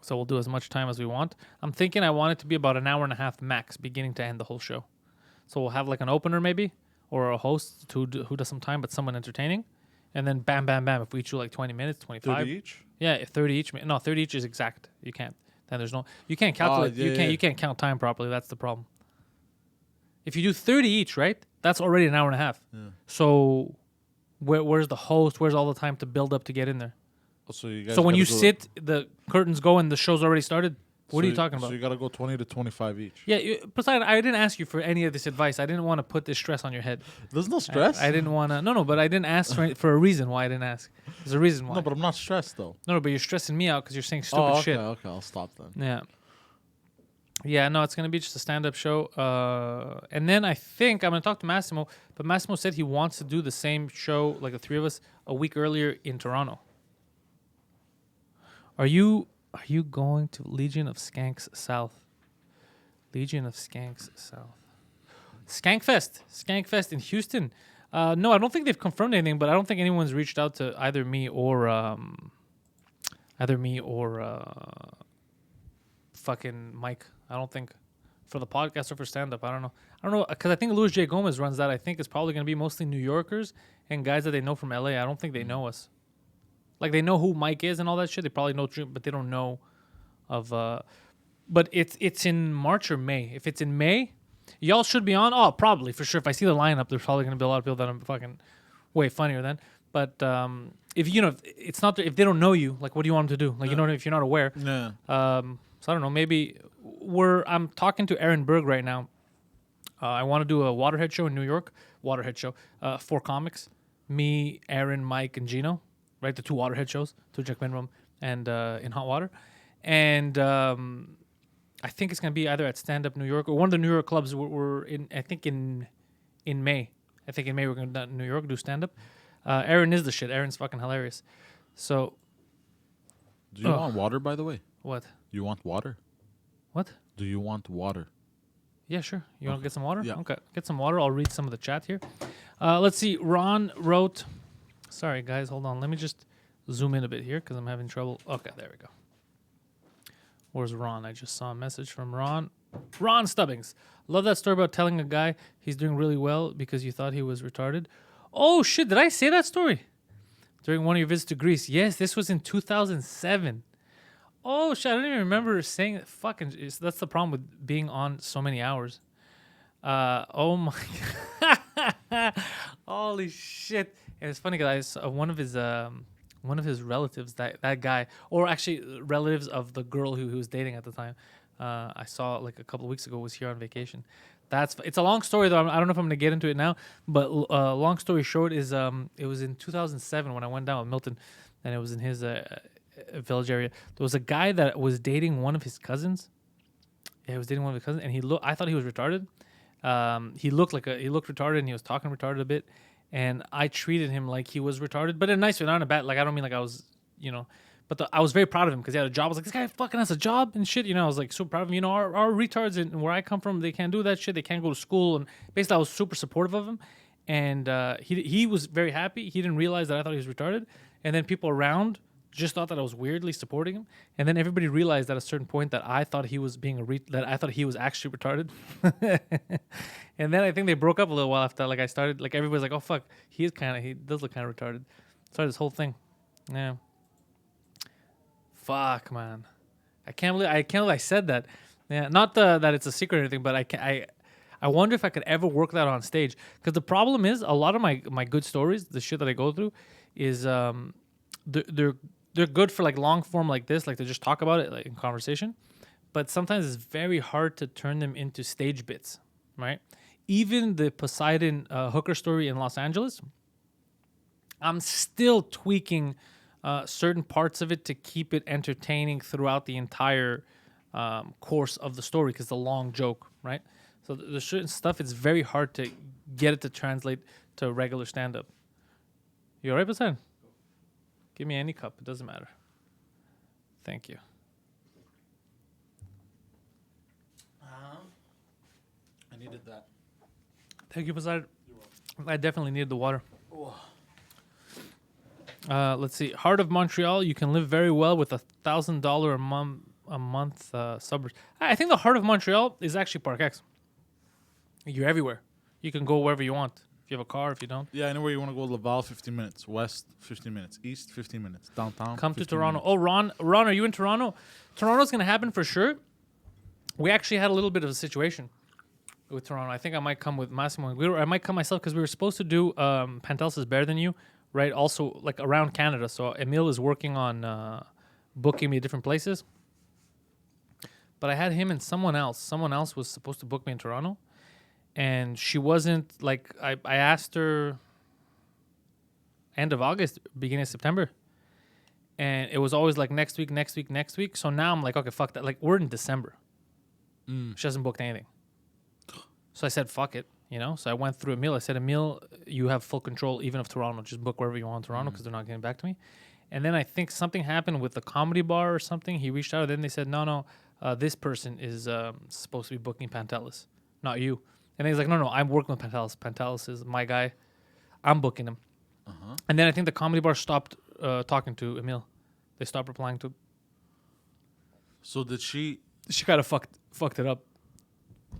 So we'll do as much time as we want. I'm thinking I want it to be about an hour and a half max, beginning to end the whole show. So we'll have like an opener maybe, or a host who does some time, but someone entertaining, and then bam, bam, bam. If we do like 20 minutes, 25. 30 each? Yeah, if 30 each. No, 30 each is exact. You can't. Then there's no. You can't calculate. You can't count time properly. That's the problem. If you do 30 each, right? That's already an hour and a half. Yeah. So, where's the host? Where's all the time to build up to get in there? So you guys. So when gotta you go- sit, the curtains go and the show's already started. What are you talking about? So you gotta go 20 to 25 each. Yeah, Poseidon, I didn't ask you for any of this advice. I didn't want to put this stress on your head. There's no stress. I didn't want to. No, but I didn't ask for a reason why I didn't ask. There's a reason why. No, but I'm not stressed though. No, but you're stressing me out because you're saying stupid okay, shit. Okay, I'll stop then. Yeah. Yeah, no, it's going to be just a stand-up show. And then I think I'm going to talk to Massimo, but Massimo said he wants to do the same show, like the three of us, a week earlier in Toronto. Are you going to Legion of Skanks South? Legion of Skanks South. Skankfest in Houston. No, I don't think they've confirmed anything, but I don't think anyone's reached out to either me or fucking Mike. I don't think for the podcast or for stand-up. I don't know because I think Luis J. Gomez runs that. I think it's probably going to be mostly New Yorkers and guys that they know from LA. I don't think they know us. Like they know who Mike is and all that shit. They probably know, but they don't know of. But it's in March or May. If it's in May, y'all should be on. Oh, probably for sure. If I see the lineup, there's probably going to be a lot of people that I'm fucking way funnier than. But if it's not if they don't know you, like what do you want them to do? Like if you're not aware. Yeah. So I don't know. Maybe I'm talking to Aaron Berg right now. I want to do a Waterhead show in New York. Waterhead show. 4 comics. Me, Aaron, Mike, and Gino. Right, the 2 Waterhead shows, 2 Jack Minimum and in Hot Water. And I think it's gonna be either at Stand Up New York or one of the New York clubs. We're in. I think in May. I think in May we're gonna do New York do stand up. Aaron is the shit. Aaron's fucking hilarious. So Do you want water, by the way? what? You want water? What? Do you want water? Yeah, sure. You want to get some water? Yeah. Okay, get some water. I'll read some of the chat here. Let's see. Ron wrote. Sorry, guys. Hold on. Let me just zoom in a bit here because I'm having trouble. Okay, there we go. Where's Ron? I just saw a message from Ron. Ron Stubbings. Love that story about telling a guy he's doing really well because you thought he was retarded. Oh, shit. Did I say that story? During one of your visits to Greece. Yes, this was in 2007. Oh, shit. I don't even remember saying it. Fucking, that's the problem with being on so many hours. Oh, my God. Holy shit. And it's funny because one of his relatives, that guy, or actually relatives of the girl who he was dating at the time, I saw like a couple of weeks ago, was here on vacation. It's a long story though. I don't know if I'm gonna get into it now, but long story short is it was in 2007 when I went down with Milton, and it was in his village area. There was a guy that was dating one of his cousins. Yeah, he was dating one of his cousins, and I thought he was retarded. He looked retarded, and he was talking retarded a bit. And I treated him like he was retarded, but in a nice way, not in a bad. Like I don't mean like I was, but I was very proud of him because he had a job. I was like, this guy fucking has a job and shit. I was like super proud of him. Our retards and where I come from, they can't do that shit. They can't go to school. And basically, I was super supportive of him. And he was very happy. He didn't realize that I thought he was retarded. And then people around just thought that I was weirdly supporting him. And then everybody realized at a certain point that I thought he was that I thought he was actually retarded. And then I think they broke up a little while after that. Like I started, like everybody's like, oh fuck, he does look kind of retarded. Started this whole thing. Yeah. Fuck, man. I can't believe I said that. Yeah. Not that it's a secret or anything, but I wonder if I could ever work that on stage. Because the problem is a lot of my good stories, the shit that I go through, is they're good for like long form like this, like to just talk about it like in conversation. But sometimes it's very hard to turn them into stage bits, right? Even the Poseidon hooker story in Los Angeles, I'm still tweaking certain parts of it to keep it entertaining throughout the entire course of the story because it's a long joke, right? So the certain stuff, it's very hard to get it to translate to regular stand-up. You all right, Poseidon? Give me any cup. It doesn't matter. Thank you. I needed that. Thank you, Poseidon. I definitely needed the water. Let's see. Heart of Montreal. You can live very well with $1,000 a month suburbs. I think the heart of Montreal is actually Park X. You're everywhere. You can go wherever you want. If you have a car, if you don't. Yeah, anywhere you want to go. Laval, 15 minutes. West, 15 minutes. East, 15 minutes. Downtown, Come to Toronto. Minutes. Oh, Ron, are you in Toronto? Toronto's going to happen for sure. We actually had a little bit of a situation with Toronto. I think I might come with Massimo. I might come myself because we were supposed to do Pantelis is Better Than You, right? Also, like around Canada. So Emil is working on booking me different places. But I had him and someone else. Someone else was supposed to book me in Toronto. And she wasn't, like, I asked her end of August, beginning of September. And it was always like next week. So now I'm like, okay, fuck that. Like, we're in December. She hasn't booked anything. So I said, fuck it, So I went through Emil. I said, Emil, you have full control even of Toronto. Just book wherever you want in Toronto because they're not getting back to me. And then I think something happened with the comedy bar or something. He reached out. And then they said, no, this person is supposed to be booking Pantelis, not you. And then he's like, no, I'm working with Pantelis. Pantelis is my guy. I'm booking him. Uh-huh. And then I think the comedy bar stopped talking to Emil. They stopped replying to him. So did she... She kind of fucked it up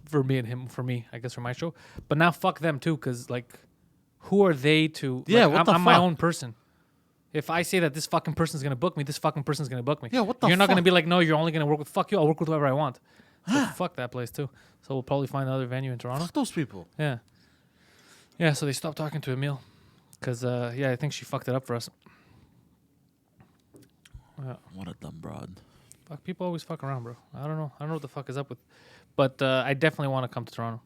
for me and him, for me, I guess, for my show. But now fuck them too, because, like, who are they to... Yeah, like, what the fuck? I'm my own person. If I say that this fucking person's going to book me, this fucking person's going to book me. Yeah, what the You're not going to fuck? be like, no, you're only going to work with... Fuck you, I'll work with whoever I want. So fuck that place too. So we'll probably find another venue in Toronto. Fuck those people. Yeah. Yeah, so they stopped talking to Emil. Because, I think she fucked it up for us. What a dumb broad. Fuck, people always fuck around, bro. I don't know what the fuck is up with. But I definitely want to come to Toronto.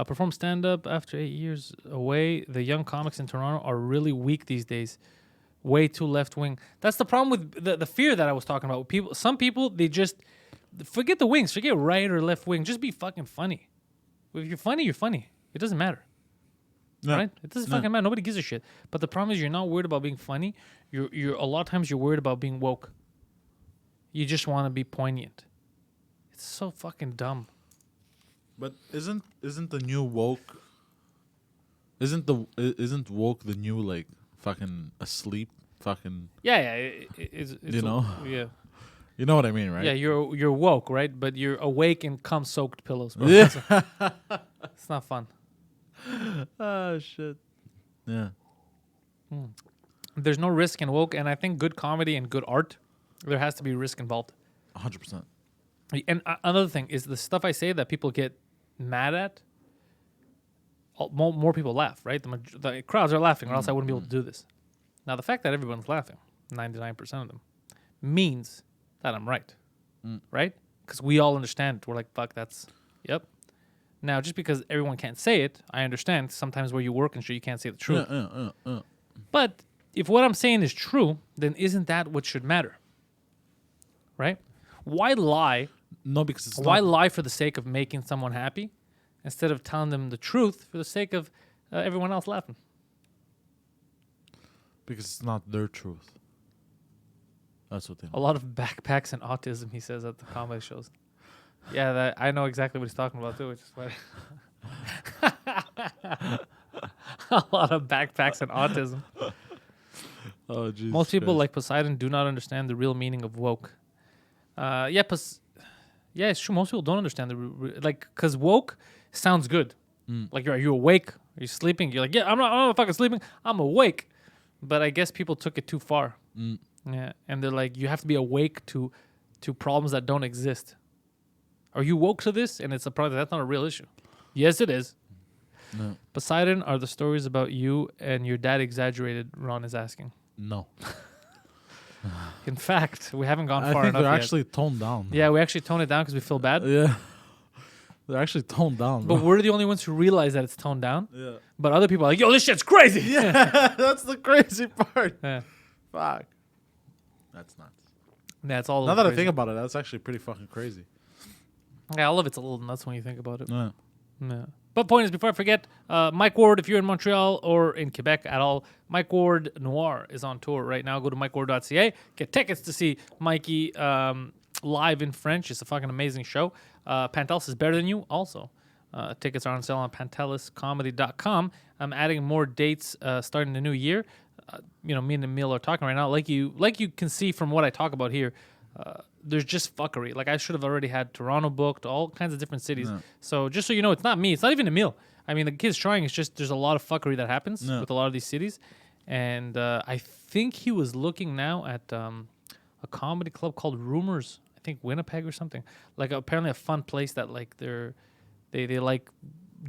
Perform stand-up after 8 years away. The young comics in Toronto are really weak these days. Way too left-wing. That's the problem with the fear that I was talking about. Some people, Forget the wings. Forget right or left wing. Just be fucking funny. If you're funny, you're funny. It doesn't matter. No. Right? It doesn't No. fucking matter. Nobody gives a shit. But the problem is you're not worried about being funny. You're a lot of times you're worried about being woke. You just want to be poignant. It's so fucking dumb. But isn't the new woke? Isn't woke the new like fucking asleep? Fucking. Yeah. It's You know? Yeah. You know what I mean, right? Yeah, you're woke, right? But you're awake in cum-soaked pillows, bro. Yeah. It's not fun. Oh shit. Yeah. There's no risk in woke, and I think good comedy and good art, there has to be risk involved. 100%. And another thing is the stuff I say that people get mad at. More people laugh, right? The crowds are laughing, or else I wouldn't be able to do this. Now, the fact that everyone's laughing, 99% of them, means that I'm right, right? Because we all understand. We're like, fuck, yep. Now, just because everyone can't say it, I understand sometimes where you work and shit, you can't say the truth. Yeah. But if what I'm saying is true, then isn't that what should matter? Right? Why lie? No, because it's Why not. lie for the sake of making someone happy instead of telling them the truth for the sake of everyone else laughing? Because it's not their truth. That's what they A lot of backpacks and autism, he says at the comedy shows. Yeah, I know exactly what he's talking about too, which is why. A lot of backpacks and autism. Oh, Jesus Most people Christ. like Poseidon do not understand the real meaning of woke. Yeah, it's true. Most people don't understand because woke sounds good. Like are you awake? Are you sleeping? You're like, yeah, I'm not fucking sleeping. I'm awake. But I guess people took it too far. Yeah, and they're like, you have to be awake to problems that don't exist. Are you woke to this? And it's a problem that's not a real issue. Yes, it is. No. Poseidon, are the stories about you and your dad exaggerated? Ron is asking. No. In fact, we haven't gone I far think enough they're yet. actually toned down. Yeah, we actually toned it down because we feel bad. Yeah. They're actually toned down. But bro. we're the only ones who realize that it's toned down. Yeah. But other people are like, yo, this shit's crazy. Yeah, that's the crazy part. Yeah. Fuck. That's nuts. Yeah, it's all Now that I crazy. think about it, that's actually pretty fucking crazy. Yeah, all of it's a little nuts when you think about it. Yeah. Yeah. But point is, before I forget, Mike Ward, if you're in Montreal or in Quebec at all, Mike Ward Noir is on tour right now. Go to mikeward.ca. Get tickets to see Mikey live in French. It's a fucking amazing show. Pantelis is better than you also. Tickets are on sale on panteliscomedy.com. I'm adding more dates starting the new year. Me and Emil are talking right now. Like you can see from what I talk about here, there's just fuckery. Like I should have already had Toronto booked, all kinds of different cities. No. So just so you know, it's not me. It's not even Emil. I mean, the kid's trying. It's just there's a lot of fuckery that happens No. with a lot of these cities. And I think he was looking now at a comedy club called Rumors. I think Winnipeg or something. Like apparently a fun place that like they like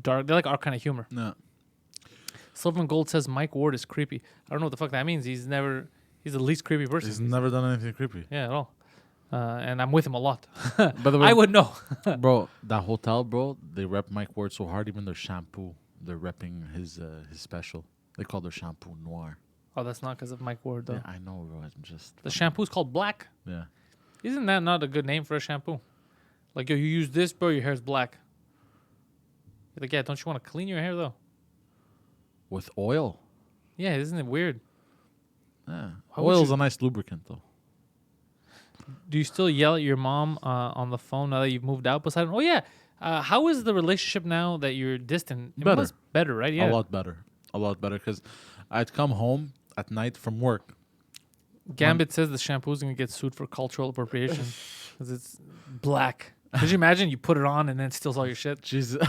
dark. They like our kind of humor. No. Silverman Gold says Mike Ward is creepy. I don't know what the fuck that means. He's the least creepy person. He's never done anything creepy. Yeah, at all. And I'm with him a lot. By the way, I would know. bro, that hotel, bro, they rep Mike Ward so hard. Even their shampoo, they're repping his special. They call their shampoo Noir. Oh, that's not because of Mike Ward, though. Yeah, I know, bro. I'm just. The shampoo's called Black. Yeah. Isn't that not a good name for a shampoo? Like, yo, you use this, bro, your hair's black. You're like, yeah, don't you want to clean your hair, though? With oil. Yeah, isn't it weird? Yeah. Why would Oil's you- a nice lubricant, though. Do you still yell at your mom on the phone now that you've moved out? Poseidon? Oh, yeah. How is the relationship now that you're distant? It Better. was better, right? Yeah. A lot better. A lot better. Because I'd come home at night from work. Gambit says the shampoo's going to get sued for cultural appropriation because it's black. Could you imagine you put it on and then it steals all your shit? Jesus.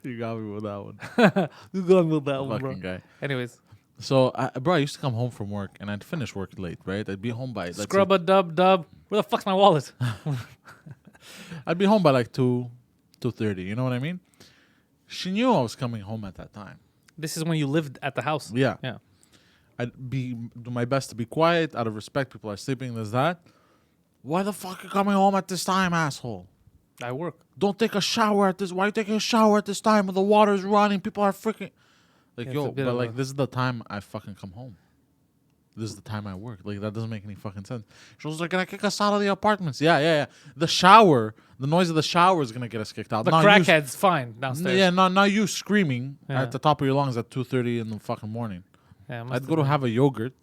You got me with that one. You going with that Fucking guy. Anyways, So, I used to come home from work and I'd finish work late, right? I'd be home by... let's say- scrub-a-dub-dub. Where the fuck's my wallet? I'd be home by like 2:30. You know what I mean? She knew I was coming home at that time. This is when you lived at the house. Yeah. Yeah. I'd do my best to be quiet, out of respect. People are sleeping, this, that. Why the fuck are you coming home at this time, asshole? I work. Don't take a shower at this. Why are you taking a shower at this time when the water's running? People are freaking... Like, Yeah, it's yo, a bit but of like, a- this is the time I fucking come home. This is the time I work. Like, that doesn't make any fucking sense. She was like, gonna kick us out of the apartments. Yeah. The shower, the noise of the shower is gonna get us kicked out. The Not you crackhead's fine downstairs. Yeah, not you screaming Yeah. at the top of your lungs at 2:30 in the fucking morning. Yeah, it must I'd have go to been. have a yogurt.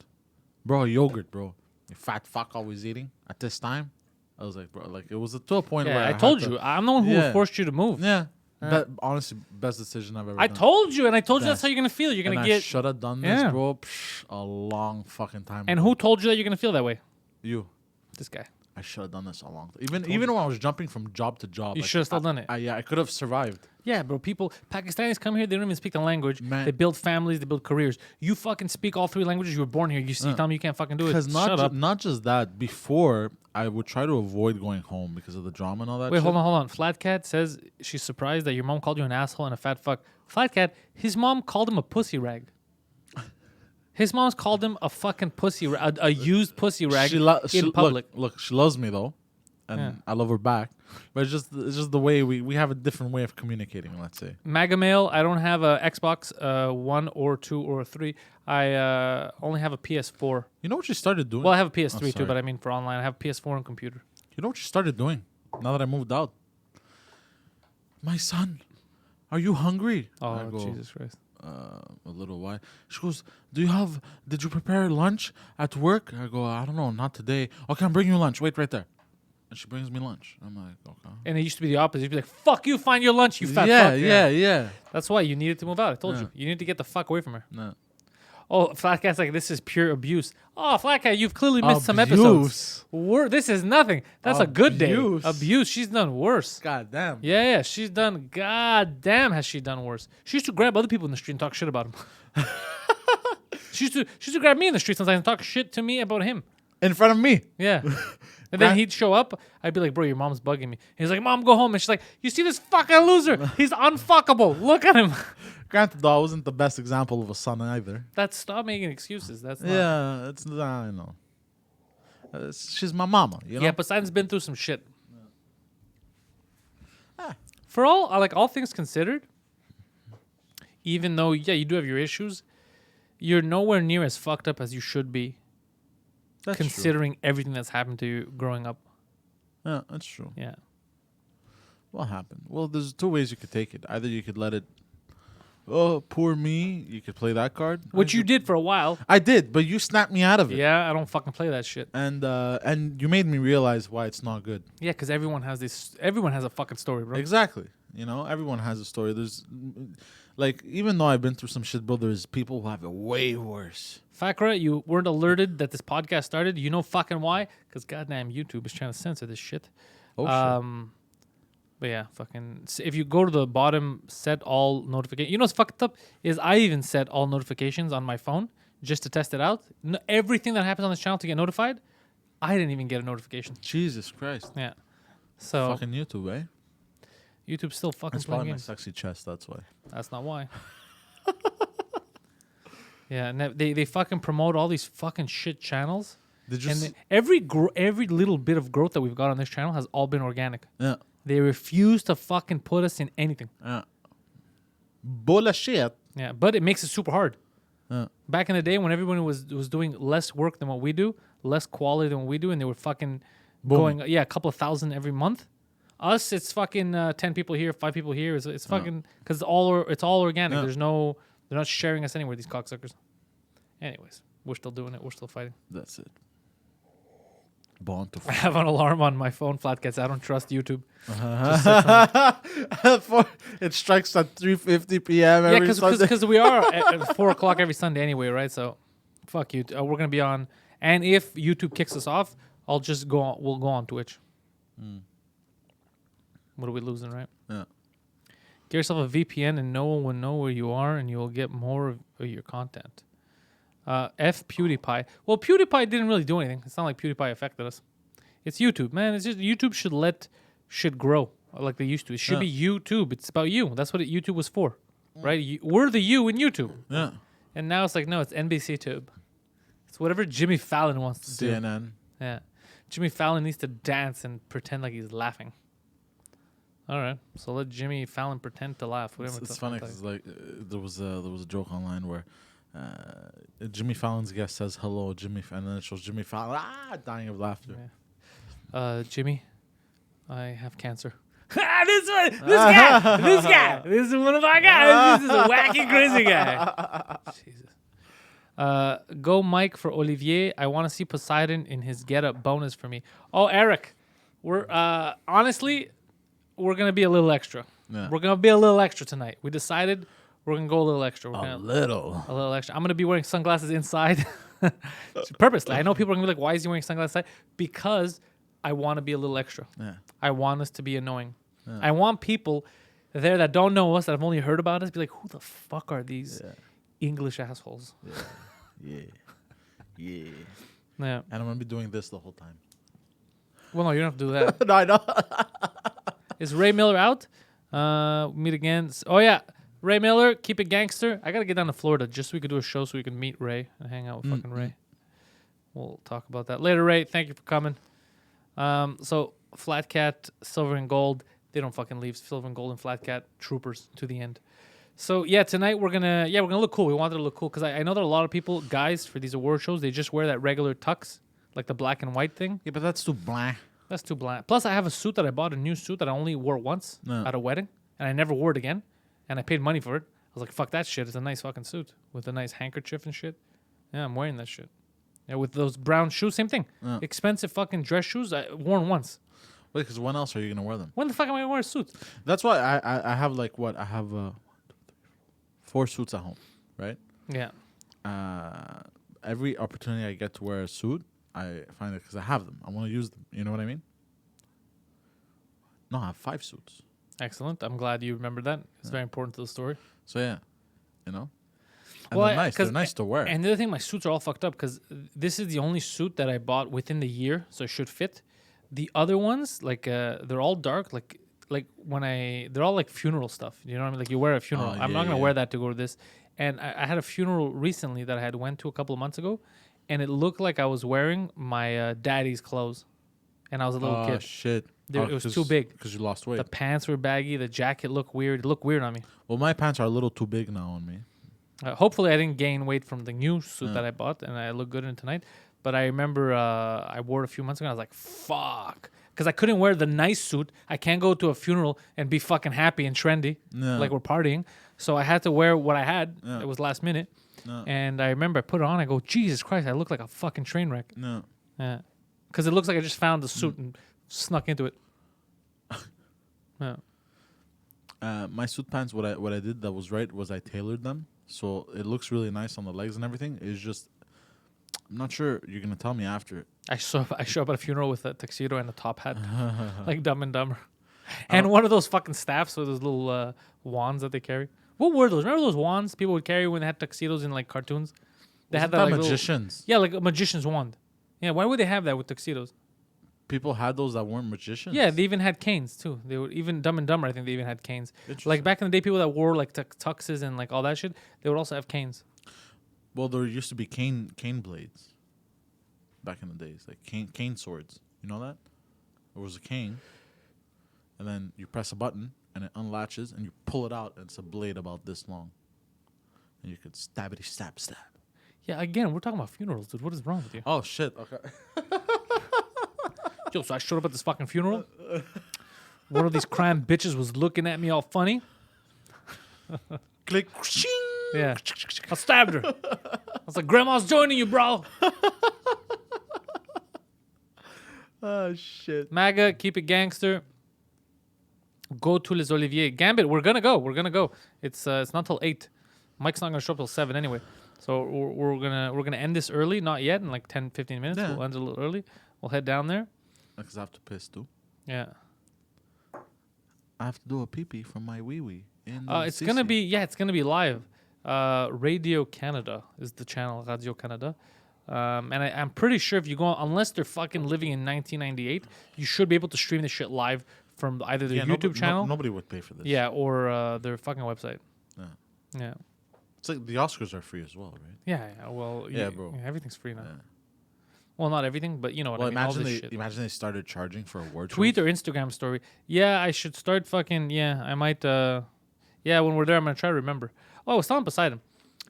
Bro, a yogurt, bro. You fat fuck always eating at this time. I was like, bro, like, it was to a point where Yeah, I had told to- you. I'm the one who Yeah. forced you to move. Yeah. Honestly, best decision I've ever I done. told you, and I told you that's Best. how you're gonna feel. You're And gonna I get. should have done this, Yeah. bro. A long fucking time And ago. who told you that you're gonna feel that way? You. This guy. I should have done this a long time. Even when I was jumping from job to job. You should have still done it. Yeah, I could have survived. Yeah, bro. Pakistanis come here. They don't even speak the language. Man. They build families. They build careers. You fucking speak all 3 languages. You were born here. You tell me you can't fucking do it. Because Shut up. not just that, before I would try to avoid going home because of the drama and all that Wait, shit. hold on. Flat Cat says she's surprised that your mom called you an asshole and a fat fuck. Flat Cat, his mom called him a pussy rag. His mom's called him a fucking pussy rag, a used pussy rag in public. Look, she loves me though, and Yeah. I love her back. But it's just the way we have a different way of communicating. Let's say. MAGA Mail, I don't have a Xbox 1 or 2 or 3. I only have a PS4. You know what she started doing? Well, I have a PS3 too, sorry. but I mean for online. I have PS4 and computer. You know what she started doing? Now that I moved out. My son, are you hungry? Oh, I go, Jesus Christ. A little while. She goes, did you prepare lunch at work? I go, I don't know, not today. Okay, I'm bringing you lunch. Wait right there. And she brings me lunch. I'm like, okay. And it used to be the opposite. You'd be like, fuck you, find your lunch, you fat fuck. Yeah. That's why you needed to move out. I told Yeah. you. You need to get the fuck away from her. No. Oh, Flat Cat's like, this is pure abuse. Oh, Flat Cat, you've clearly missed some episodes. This is nothing. That's a good day. Abuse. Abuse. She's done worse. God damn. Yeah, she's done. God damn, has she done worse? She used to grab other people in the street and talk shit about them. she used to grab me in the street sometimes and talk shit to me about him. In front of me. Yeah. And then he'd show up. I'd be like, bro, your mom's bugging me. He's like, Mom, go home. And she's like, you see this fucking loser? He's unfuckable. Look at him. Granted, though, I wasn't the best example of a son either. Stop making excuses. That's not. Yeah, it's I know. She's my mama, you know. Yeah, Poseidon's been through some shit. For all things considered, even though you do have your issues, you're nowhere near as fucked up as you should be, That's considering everything that's happened to you growing up. true. Yeah, that's true. Yeah. What happened? Well, there's 2 ways you could take it. Either you could let it. Oh, poor me. You could play that card. Which you did for a while. I did, but you snapped me out of it. Yeah, I don't fucking play that shit. And you made me realize why it's not good. Yeah, because everyone has a fucking story, bro. Exactly. You know, everyone has a story. There's, like, even though I've been through some shit, bro, there's people who have it way worse. Fakra, you weren't alerted that this podcast started. You know fucking why? Because goddamn YouTube is trying to censor this shit. Oh, shit. But yeah, if you go to the bottom, set all notifications. You know what's fucked up is I even set all notifications on my phone just to test it out. Everything that happens on this channel to get notified, I didn't even get a notification. Jesus Christ. Yeah. So Fucking YouTube, eh? YouTube's still fucking That's playing probably my games. sexy chest, that's why. That's not why. Yeah, and they fucking promote all these fucking shit channels. Did you And every little bit of growth that we've got on this channel has all been organic. Yeah. They refuse to fucking put us in anything. Yeah. Bullshit. Yeah, but it makes it super hard. Yeah. Back in the day when everyone was doing less work than what we do, less quality than what we do, and they were fucking Boom. going, a couple of thousand every month. Us, it's fucking 10 people here, 5 people here. It's fucking, because it's all organic. Yeah. They're not sharing us anywhere, these cocksuckers. Anyways, we're still doing it. We're still fighting. That's it. Born to I have an alarm on my phone, Flatcats. I don't trust YouTube. It strikes at 3:50 p.m. Yeah, every Sunday. because we are at 4 o'clock every Sunday anyway, right? So, fuck you. We're gonna be on, and if YouTube kicks us off, I'll just go on. We'll go on Twitch. What are we losing, right? Yeah. Get yourself a VPN, and no one will know where you are, and you will get more of your content. F PewDiePie. Well, PewDiePie didn't really do anything. It's not like PewDiePie affected us. It's YouTube, man. It's just YouTube should let shit grow like they used to. It should be YouTube. It's about you. That's what YouTube was for, right? We're the you in YouTube. Yeah. And now it's like, no, it's NBC Tube. It's whatever Jimmy Fallon wants to do. CNN. Yeah. Jimmy Fallon needs to dance and pretend like he's laughing. All right. So let Jimmy Fallon pretend to laugh. Whatever. It's funny because like there was a joke online where Jimmy Fallon's guest says hello, and then it shows Jimmy Fallon dying of laughter. Yeah. Jimmy, I have cancer. This guy. This is one of our guys. This is a wacky, crazy guy. Jesus. Go Mike for Olivier. I want to see Poseidon in his get-up. Bonus for me. Oh, Eric, we're honestly, we're gonna be a little extra. Yeah. We're gonna be a little extra tonight. We decided we're gonna go a little extra. A little extra. I'm gonna be wearing sunglasses inside, purposely. I know people are gonna be like, "Why is he wearing sunglasses inside?" Because I want to be a little extra. Yeah. I want us to be annoying. Yeah. I want people there that don't know us, that have only heard about us, be like, "Who the fuck are these English assholes?" Yeah. Yeah. And I'm gonna be doing this the whole time. Well, no, you don't have to do that. No, I know. Is Ray Miller out? Meet again. Oh yeah, Ray Miller, keep it gangster. I gotta get down to Florida just so we could do a show so we can meet Ray and hang out with fucking Ray. We'll talk about that later, Ray. Thank you for coming. So Flat Cat, Silver and Gold, they don't fucking leave. Silver and Gold and Flat Cat troopers to the end. So yeah, tonight we're gonna look cool. We wanted to look cool because I know that a lot of people, guys, for these award shows, they just wear that regular tux, like the black and white thing. Yeah, but that's too blah. That's too bland. Plus, I have a suit that I bought, a new suit that I only wore once at a wedding, and I never wore it again, and I paid money for it. I was like, fuck that shit. It's a nice fucking suit with a nice handkerchief and shit. Yeah, I'm wearing that shit. Yeah, with those brown shoes, same thing. Expensive fucking dress shoes, I worn once. Wait, because when else are you gonna wear them? When the fuck am I gonna wear a suit? That's why I have like what I have 4 suits at home, right? Yeah. Every opportunity I get to wear a suit, I find it because I have them. I want to use them. You know what I mean? No, I have 5 suits. Excellent. I'm glad you remembered that. It's very important to the story. So yeah, you know. And Well, they're nice. They're nice to wear. And the other thing, my suits are all fucked up because this is the only suit that I bought within the year, so it should fit. The other ones, like they're all dark, like they're all like funeral stuff. You know what I mean? Like you wear a funeral. I'm not gonna wear that to go to this. And I had a funeral recently that I had went to a couple of months ago, and it looked like I was wearing my daddy's clothes, and I was a little kid. Oh shit! It was too big because you lost weight. The pants were baggy. The jacket looked weird. It looked weird on me. Well, my pants are a little too big now on me. Hopefully, I didn't gain weight from the new suit that I bought, and I look good in it tonight. But I remember I wore it a few months ago, and I was like, fuck. Because I couldn't wear the nice suit. I can't go to a funeral and be fucking happy and trendy, like we're partying. So I had to wear what I had. It was last minute. And I remember I put it on. I go, Jesus Christ, I look like a fucking train wreck. No. Yeah. Because it looks like I just found the suit and snuck into it. Yeah. My suit pants, what I did that was right was I tailored them. So it looks really nice on the legs and everything. It's just, I'm not sure. You're going to tell me after. I show up at a funeral with a tuxedo and a top hat, like Dumb and Dumber. And one of those fucking staffs with those little wands that they carry. What were those? Remember those wands people would carry when they had tuxedos in like cartoons? They had that like magicians. Like a magician's wand. Yeah, why would they have that with tuxedos? People had those that weren't magicians. Yeah, they even had canes too. They would even Dumb and Dumber. I think they even had canes. Like back in the day, people that wore like tuxes and like all that shit, they would also have canes. Well, there used to be cane blades. Back in the days, like cane swords. You know that? There was a cane, and then you press a button, and it unlatches, and you pull it out, and it's a blade about this long. And you could stab. Yeah, again, we're talking about funerals, dude. What is wrong with you? Oh, shit. Okay. Yo, so I showed up at this fucking funeral. One of these crying bitches was looking at me all funny. Click. Yeah. I stabbed her. I was like, Grandma's joining you, bro. Oh, shit. MAGA, keep it gangster. Go to Les Oliviers. Gambit, we're gonna go. It's not till 8. Mike's not gonna show up till 7 anyway. So we're gonna end this early, not yet, in like 10, 15 minutes. Yeah. We'll end it a little early. We'll head down there. Because I have to piss too. Yeah. I have to do a pee-pee from my wee-wee. It's gonna be live. Radio Canada is the channel, Radio Canada. And I'm pretty sure if you go on, unless they're fucking living in 1998, you should be able to stream this shit live from either their YouTube channel. Nobody would pay for this. Yeah, or their fucking website. Yeah. Yeah. It's like the Oscars are free as well, right? Yeah. Well, yeah, bro. Everything's free now. Yeah. Well, not everything, but you know what I mean. Imagine they started charging for award shows. Tweet or Instagram story. Yeah, I should start fucking. Yeah, I might. Yeah, when we're there, I'm gonna try to remember. Oh, I was telling Poseidon.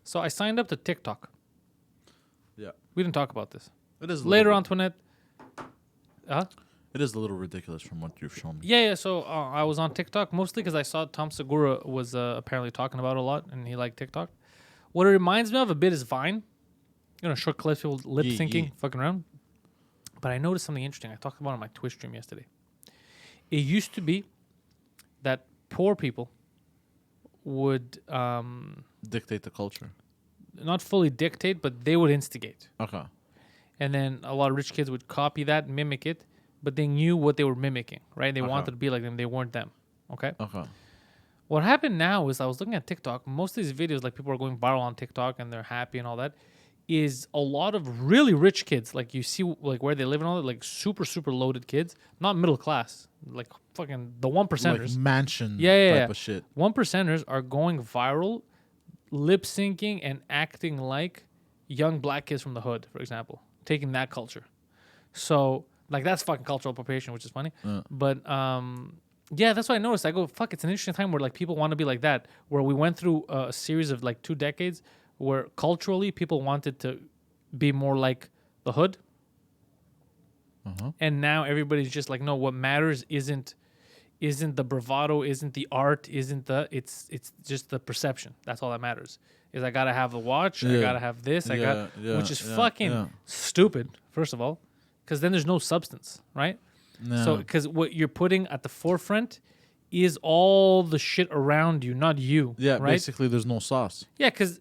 So I signed up to TikTok. Yeah. We didn't talk about this. It is Later, Antoinette. It is a little ridiculous from what you've shown me. Yeah. So I was on TikTok mostly because I saw Tom Segura was apparently talking about it a lot, and he liked TikTok. What it reminds me of a bit is Vine. Short clips, people lip syncing, fucking around. But I noticed something interesting. I talked about it on my Twitch stream yesterday. It used to be that poor people would Dictate the culture. not fully dictate, but they would instigate. Okay. And then a lot of rich kids would copy that, mimic it, but they knew what they were mimicking, right? They wanted to be like them. They weren't them. Okay? Okay. What happened now is I was looking at TikTok. Most of these videos, like people are going viral on TikTok and they're happy and all that, is a lot of really rich kids. Like you see like where they live and all that, like super, super loaded kids. Not middle class. Like fucking the 1%ers. Like mansion Yeah. type of shit. 1%ers are going viral, lip syncing and acting like young black kids from the hood, for example. Taking that culture. So like that's fucking cultural appropriation, which is funny. But yeah, that's what I noticed. I go, fuck, it's an interesting time where like people want to be like that. Where we went through a series of like 2 decades where culturally people wanted to be more like the hood. And now everybody's just like, no, what matters isn't the bravado, isn't the art, it's just the perception. That's all that matters. Is I gotta have a watch, I gotta have this, which is fucking stupid, first of all, because then there's no substance, right? No. So because what you're putting at the forefront is all the shit around you, not you. Yeah, right? basically there's no sauce. Yeah, because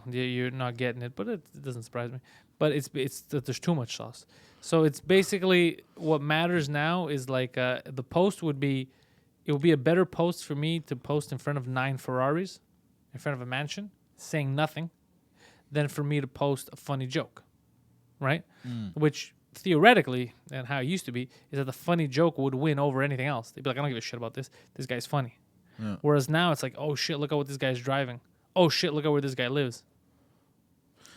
you're not getting it, but it doesn't surprise me. But it's that there's too much sauce. So it's basically what matters now is like the post would be, it would be a better post for me to post in front of 9 Ferraris, in front of a mansion, saying nothing, than for me to post a funny joke, right? Which theoretically, and how it used to be, is that the funny joke would win over anything else. They'd be like, I don't give a shit about this. This guy's funny. Yeah. Whereas now it's like, oh shit, look at what this guy's driving. Oh shit, look at where this guy lives.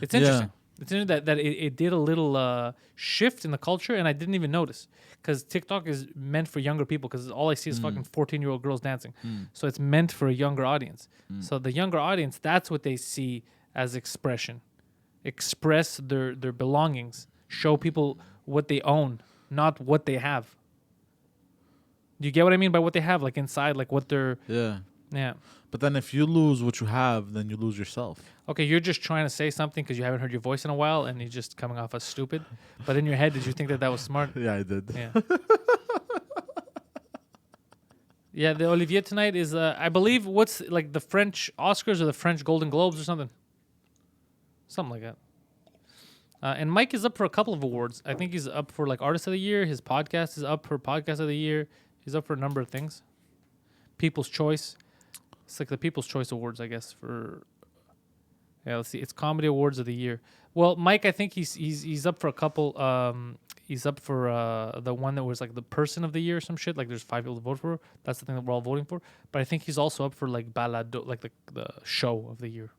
It's interesting. It's interesting that it did a little shift in the culture, and I didn't even notice. Because TikTok is meant for younger people, because all I see is fucking 14-year-old girls dancing. So it's meant for a younger audience. So the younger audience, that's what they see as expression. Express their belongings. Show people what they own, not what they have. Do you get what I mean by what they have? Like inside, like what they're... Yeah. But then if you lose what you have, then you lose yourself. Okay, you're just trying to say something because you haven't heard your voice in a while, and you're just coming off as stupid. But in your head, did you think that was smart? Yeah, I did. Yeah. Yeah, the Olivier tonight is, I believe, what's like the French Oscars or the French Golden Globes or something? Something like that. And Mike is up for a couple of awards. I think he's up for like Artist of the Year. His podcast is up for Podcast of the Year. He's up for a number of things. People's Choice. It's like the People's Choice Awards, I guess, for... Yeah, let's see. It's Comedy Awards of the Year. Well, Mike, I think he's up for a couple. He's up for the one that was like the Person of the Year or some shit. Like there's 5 people to vote for. That's the thing that we're all voting for. But I think he's also up for like Balado, like the Show of the Year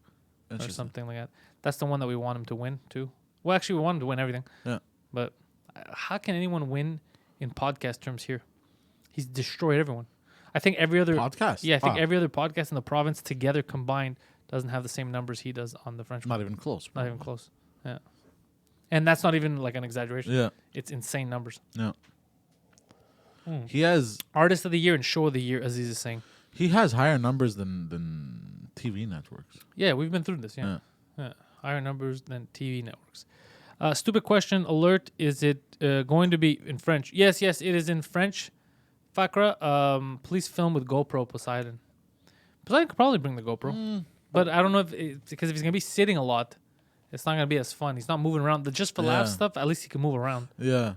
or something like that. That's the one that we want him to win too. Well, actually, we want him to win everything. Yeah. But how can anyone win in podcast terms here? He's destroyed everyone. I think every other podcast. Yeah, I think every other podcast in the province together combined doesn't have the same numbers he does on the French. Not even close. Not even close. Yeah. And that's not even like an exaggeration. Yeah. It's insane numbers. Yeah. He has Artist of the Year and Show of the Year, Aziz is saying. He has higher numbers than TV networks. Yeah, we've been through this. Yeah. Higher numbers than TV networks. Stupid question alert. Is it going to be in French? Yes, it is in French. Fakra, please film with GoPro Poseidon. Poseidon could probably bring the GoPro. But I don't know because if he's going to be sitting a lot, it's not going to be as fun. He's not moving around. The Just for Laughs stuff, at least he can move around. Yeah.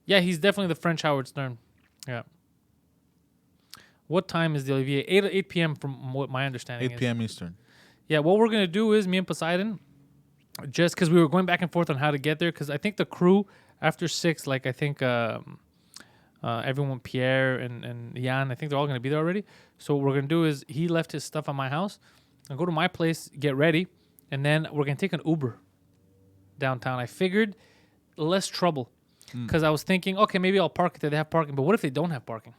Yeah, he's definitely the French Howard Stern. Yeah. What time is the Olivier? 8 p.m. from what my understanding 8 p.m. Eastern. Yeah, what we're going to do is me and Poseidon, just because we were going back and forth on how to get there, because I think the crew, after 6, like I think everyone, Pierre and Jan, I think they're all going to be there already. So what we're going to do is he left his stuff at my house. I'll go to my place, get ready, and then we're going to take an Uber downtown. I figured less trouble because I was thinking, okay, maybe I'll park it there. They have parking, but what if they don't have parking?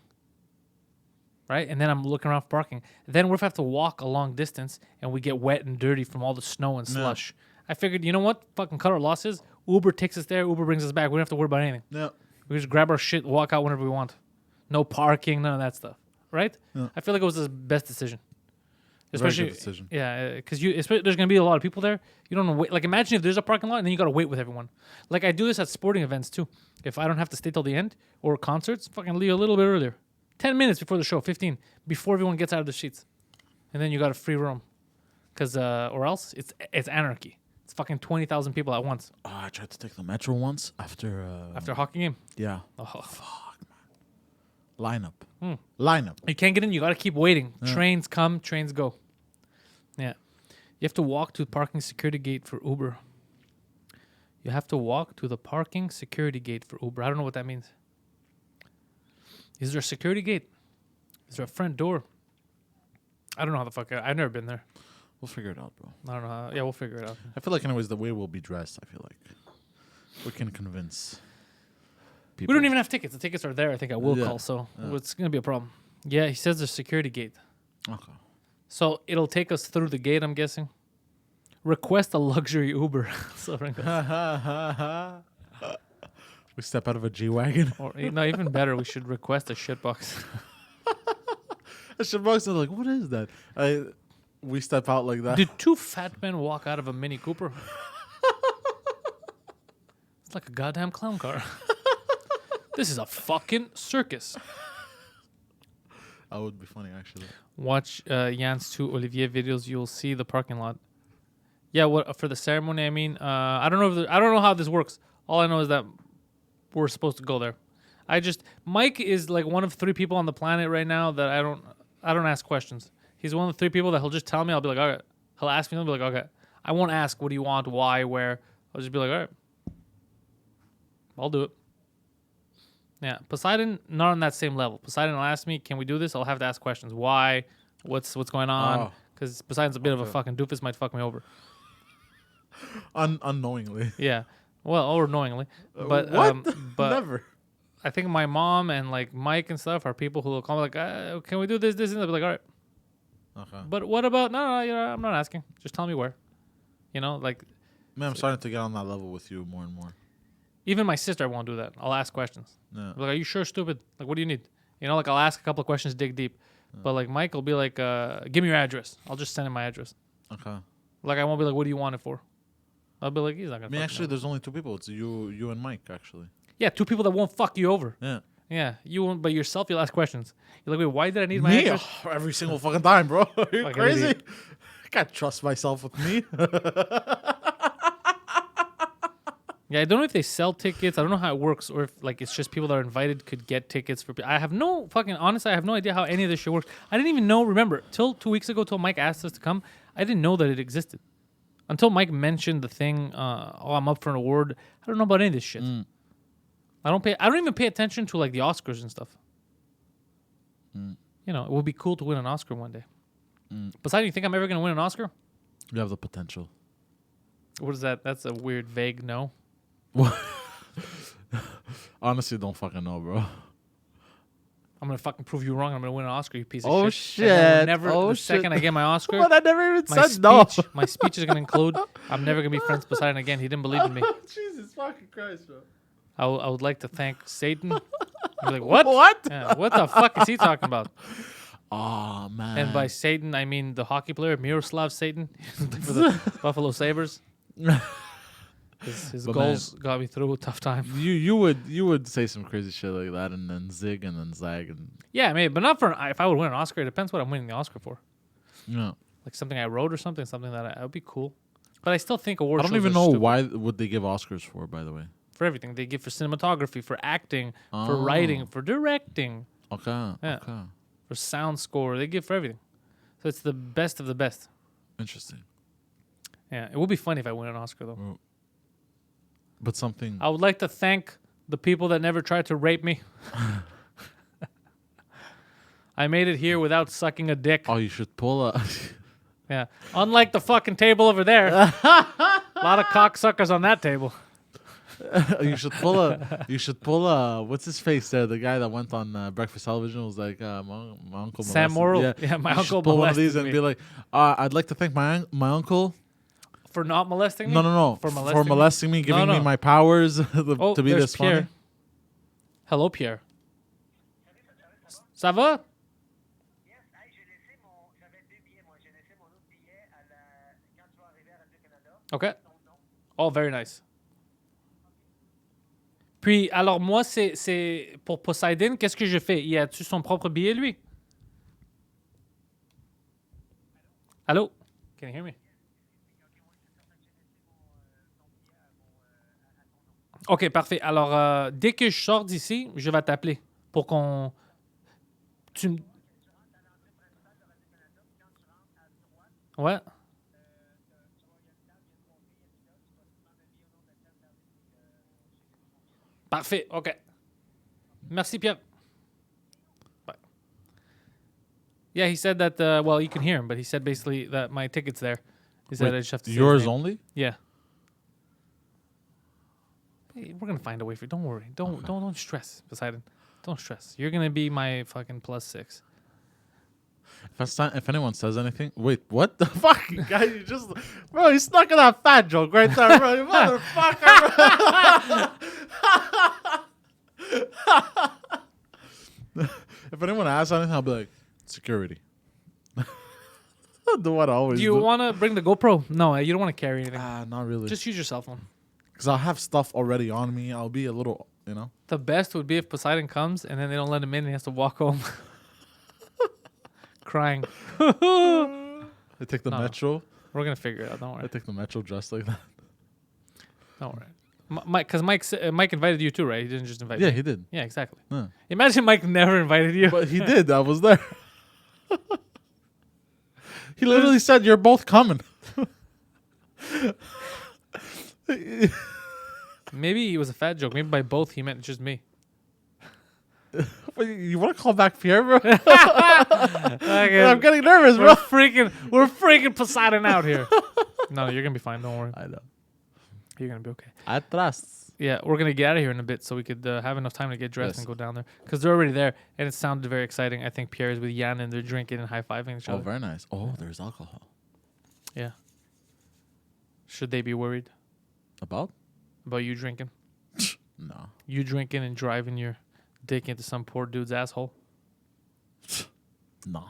right? And then I'm looking around for parking. Then what if I have to walk a long distance and we get wet and dirty from all the snow and slush? I figured, you know what? Fucking cut our losses. Uber takes us there. Uber brings us back. We don't have to worry about anything. Yeah. We just grab our shit, walk out whenever we want. No parking, none of that stuff, right? Yeah. I feel like it was the best decision. Very Especially, good decision. yeah, because there's gonna be a lot of people there. You don't know. Wait, like imagine if there's a parking lot and then you gotta wait with everyone. Like I do this at sporting events too. If I don't have to stay till the end or concerts, fucking leave a little bit earlier, 10 minutes before the show, 15 before everyone gets out of the sheets, and then you got a free room, because or else it's anarchy. It's fucking 20,000 people at once Oh, I tried to take the metro once after after a hockey game. yeah. Oh. Fuck, man. Lineup. You can't get in. You got to keep waiting. Trains come, trains go. Yeah. You have to walk to the parking security gate for Uber. You have to walk to the parking security gate for Uber. I don't know what that means. Is there a security gate? Is there a front door? I don't know how the fuck. I've never been there. We'll figure it out, bro. I don't know how. Yeah, we'll figure it out. I feel like, anyways, the way we'll be dressed, I feel like we can convince people. We don't even have tickets. The tickets are there, I think, at will Yeah. call. So Yeah. it's going to be a problem. Yeah, he says there's a security gate. Okay. So it'll take us through the gate, I'm guessing. Request a luxury Uber. So We step out of a G-Wagon. or no, even better, we should request a shitbox. A shitbox is like, what is that? We step out like that. Did two fat men walk out of a Mini Cooper? It's like a goddamn clown car. This is a fucking circus. That would be funny, actually. Watch Jan's 2 Olivier videos. You'll see the parking lot. Yeah, what for the ceremony? I mean, I don't know. I don't know how this works. All I know is that we're supposed to go there. Mike is like one of 3 people on the planet right now that I don't ask questions. He's one of the 3 people that he'll just tell me. I'll be like, all right. He'll ask me. I'll be like, okay. I won't ask, what do you want, why, where. I'll just be like, all right. I'll do it. Yeah, Poseidon, not on that same level. Poseidon will ask me, can we do this? I'll have to ask questions. Why? What's going on? Because Poseidon's a bit of a fucking doofus, might fuck me over. Unknowingly. Yeah. Well, or knowingly. But what? But Never. I think my mom and like Mike and stuff are people who will call me like, can we do this, and they'll be like, all right. Okay. But what about no, I'm not asking. Just tell me where. Like. Man, I'm starting to get on that level with you more and more. Even my sister won't do that. I'll ask questions. Yeah. I'll be like, are you sure, stupid? Like, what do you need? Like I'll ask a couple of questions, dig deep. But like Mike will be like, give me your address. I'll just send him my address. Okay. Like I won't be like, what do you want it for? I'll be like, he's not gonna. I mean, fucking actually, know. there's only 2 people. It's you and Mike, actually. Yeah, 2 people that won't fuck you over. Yeah. Yeah, you won't. But yourself, you'll ask questions. You're like, wait, why did I need my Me? address? Oh, every single fucking time, bro. Are you Fucking crazy? idiot. I can't trust myself with me. Yeah, I don't know if they sell tickets. I don't know how it works, or if like it's just people that are invited could get tickets for. I have no fucking honestly. I have no idea how any of this shit works. I didn't even know. Remember, till 2 weeks ago, till Mike asked us to come, I didn't know that it existed. Until Mike mentioned the thing. I'm up for an award. I don't know about any of this shit. I don't even pay attention to like the Oscars and stuff. It would be cool to win an Oscar one day. Besides, you think I'm ever gonna win an Oscar? You have the potential. What is that? That's a weird, vague no. Honestly, don't fucking know, bro. I'm gonna fucking prove you wrong. I'm gonna win an Oscar, you piece of Oh, shit. And then shit. Oh, the shit. second I get my Oscar, But I never even my said no. my speech is gonna include, I'm never gonna be friends with Poseidon again. He didn't believe in me. Jesus fucking Christ, bro. I would like to thank Satan. I'd be like, what? What? Yeah, what the fuck is he talking about? Oh, man. And by Satan, I mean the hockey player Miroslav Satan for the Buffalo Sabres. His But goals got me through a tough time. You would say some crazy shit like that, and then zig and then zag and Yeah, maybe, but not for if I would win an Oscar. It depends what I'm winning the Oscar for. Like something I wrote or something that would be cool. But I still think award I don't shows even are know stupid. why would they give Oscars for, by the way. For everything. They give for cinematography, for acting, for writing, for directing, Okay. Yeah. Okay. for sound score. They give for everything. So it's the best of the best. Interesting. Yeah, it would be funny if I win an Oscar, though. But something. I would like to thank the people that never tried to rape me. I made it here without sucking a dick. Oh, you should pull a. Yeah. Unlike the fucking table over there. A lot of cocksuckers on that table. You should pull a. You should pull a. What's his face there? The guy that went on Breakfast Television was like, my uncle. Sam molested-" Morrill. Yeah, Yeah, my you uncle should pull one of these molested and me. be like, I'd like to thank my uncle. For not molesting me? No. For For molesting molesting me, giving No. me my powers Oh, to be there's this Pierre. funny. Hello, Pierre. Ça va? OK. Oh, very nice. Puis, alors moi, c'est pour Poseidon, qu'est-ce que je fais? Il a-tu son propre billet, lui? Allô? Can you hear me? OK, parfait. Alors, dès que je sors d'ici, je vais t'appeler pour qu'on... Tu me... Ouais. Parfait, OK. Merci, Pierre. Bye. Yeah, he said that, well, you can hear him, but he said basically that my ticket's there. He said Wait, I just have to say his yours name. only? Yeah. Hey, we're gonna find a way for you. Don't worry. Don't stress, Poseidon. Don't stress. You're gonna be my fucking +6. If anyone says anything, wait, what the fuck, guy? You just, bro, you stuck in that fat joke right there, bro. You motherfucker. If anyone asks anything, I'll be like, security. Do what I always Do you do. want to bring the GoPro? No, you don't want to carry anything. Not really. Just use your cell phone. Because I'll have stuff already on me. I'll be a little, The best would be if Poseidon comes and then they don't let him in and he has to walk home. Crying. I take the No. metro. We're gonna figure it out. Don't I worry. take the metro dressed like that. Don't worry. Mike, because Mike invited you too, right? He didn't just invite Yeah, me. he did. Yeah, exactly. Yeah. Imagine Mike never invited you. But he did. I was there. He literally said, "You're both coming." Maybe it was a fat joke. Maybe by both he meant just me. Wait, you want to call back Pierre, bro? Okay. I'm getting nervous, bro. We're freaking Poseidon out here. No, you're gonna be fine. Don't worry. I know. You're gonna be okay. I trust. Yeah, we're gonna get out of here in a bit so we could have enough time to get dressed Yes. and go down there because they're already there and it sounded very exciting. I think Pierre is with Jan and they're drinking and high fiving each Oh, other. very nice. Oh, there's alcohol. Yeah. Should they be worried About? about you drinking? No. You drinking and driving your dick into some poor dude's asshole? No.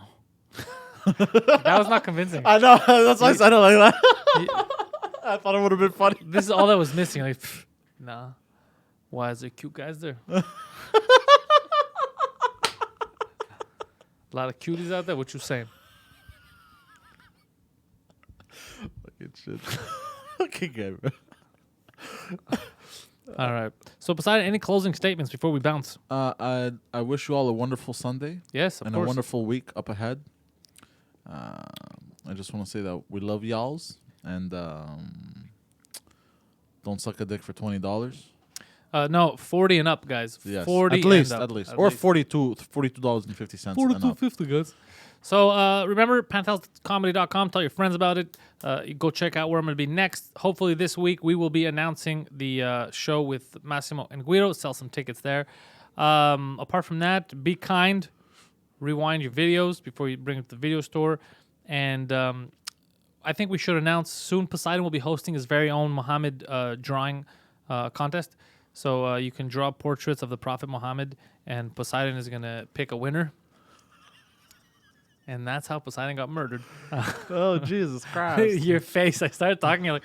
That was not convincing. I know. That's why I said it like that. You- I thought it would have been funny. This is all that was missing. Like, nah. Why is there cute guys there? A lot of cuties out there. What you saying? Fucking shit. Okay, good, bro. All right. So, Poseidon, any closing statements before we bounce? I wish you all a wonderful Sunday Yes, of and course. a wonderful week up ahead. I just want to say that we love y'alls and don't suck a dick for $20. No, 40 and up, guys. Yes, 40 at least, and up. at least, or $42.50 and up. 50 guys. So remember, panteliscomedy.com. Tell your friends about it. You go check out where I'm going to be next. Hopefully this week we will be announcing the show with Massimo and Guido. Sell some tickets there. Apart from that, be kind. Rewind your videos before you bring it to the video store. And I think we should announce soon Poseidon will be hosting his very own Muhammad drawing contest. So you can draw portraits of the Prophet Muhammad, and Poseidon is going to pick a winner. And that's how Poseidon got murdered. Oh, Jesus Christ. Your face. I started talking, you're like...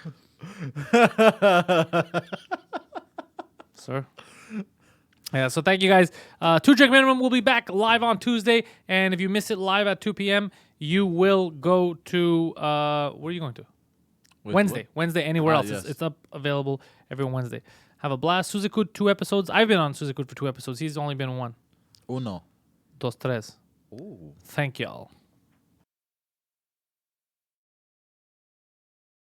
Sir? Yeah, so thank you guys. 2 Drink Minimum will be back live on Tuesday. And if you miss it live at 2 p.m., you will go to... where are you going to? Wait, Wednesday. what? Wednesday, anywhere else. Yes. It's up available every Wednesday. Have a blast. Suzukud, 2 episodes. I've been on Suzukud for 2 episodes. He's only been 1. Uno. Dos, tres. Ooh. Thank y'all.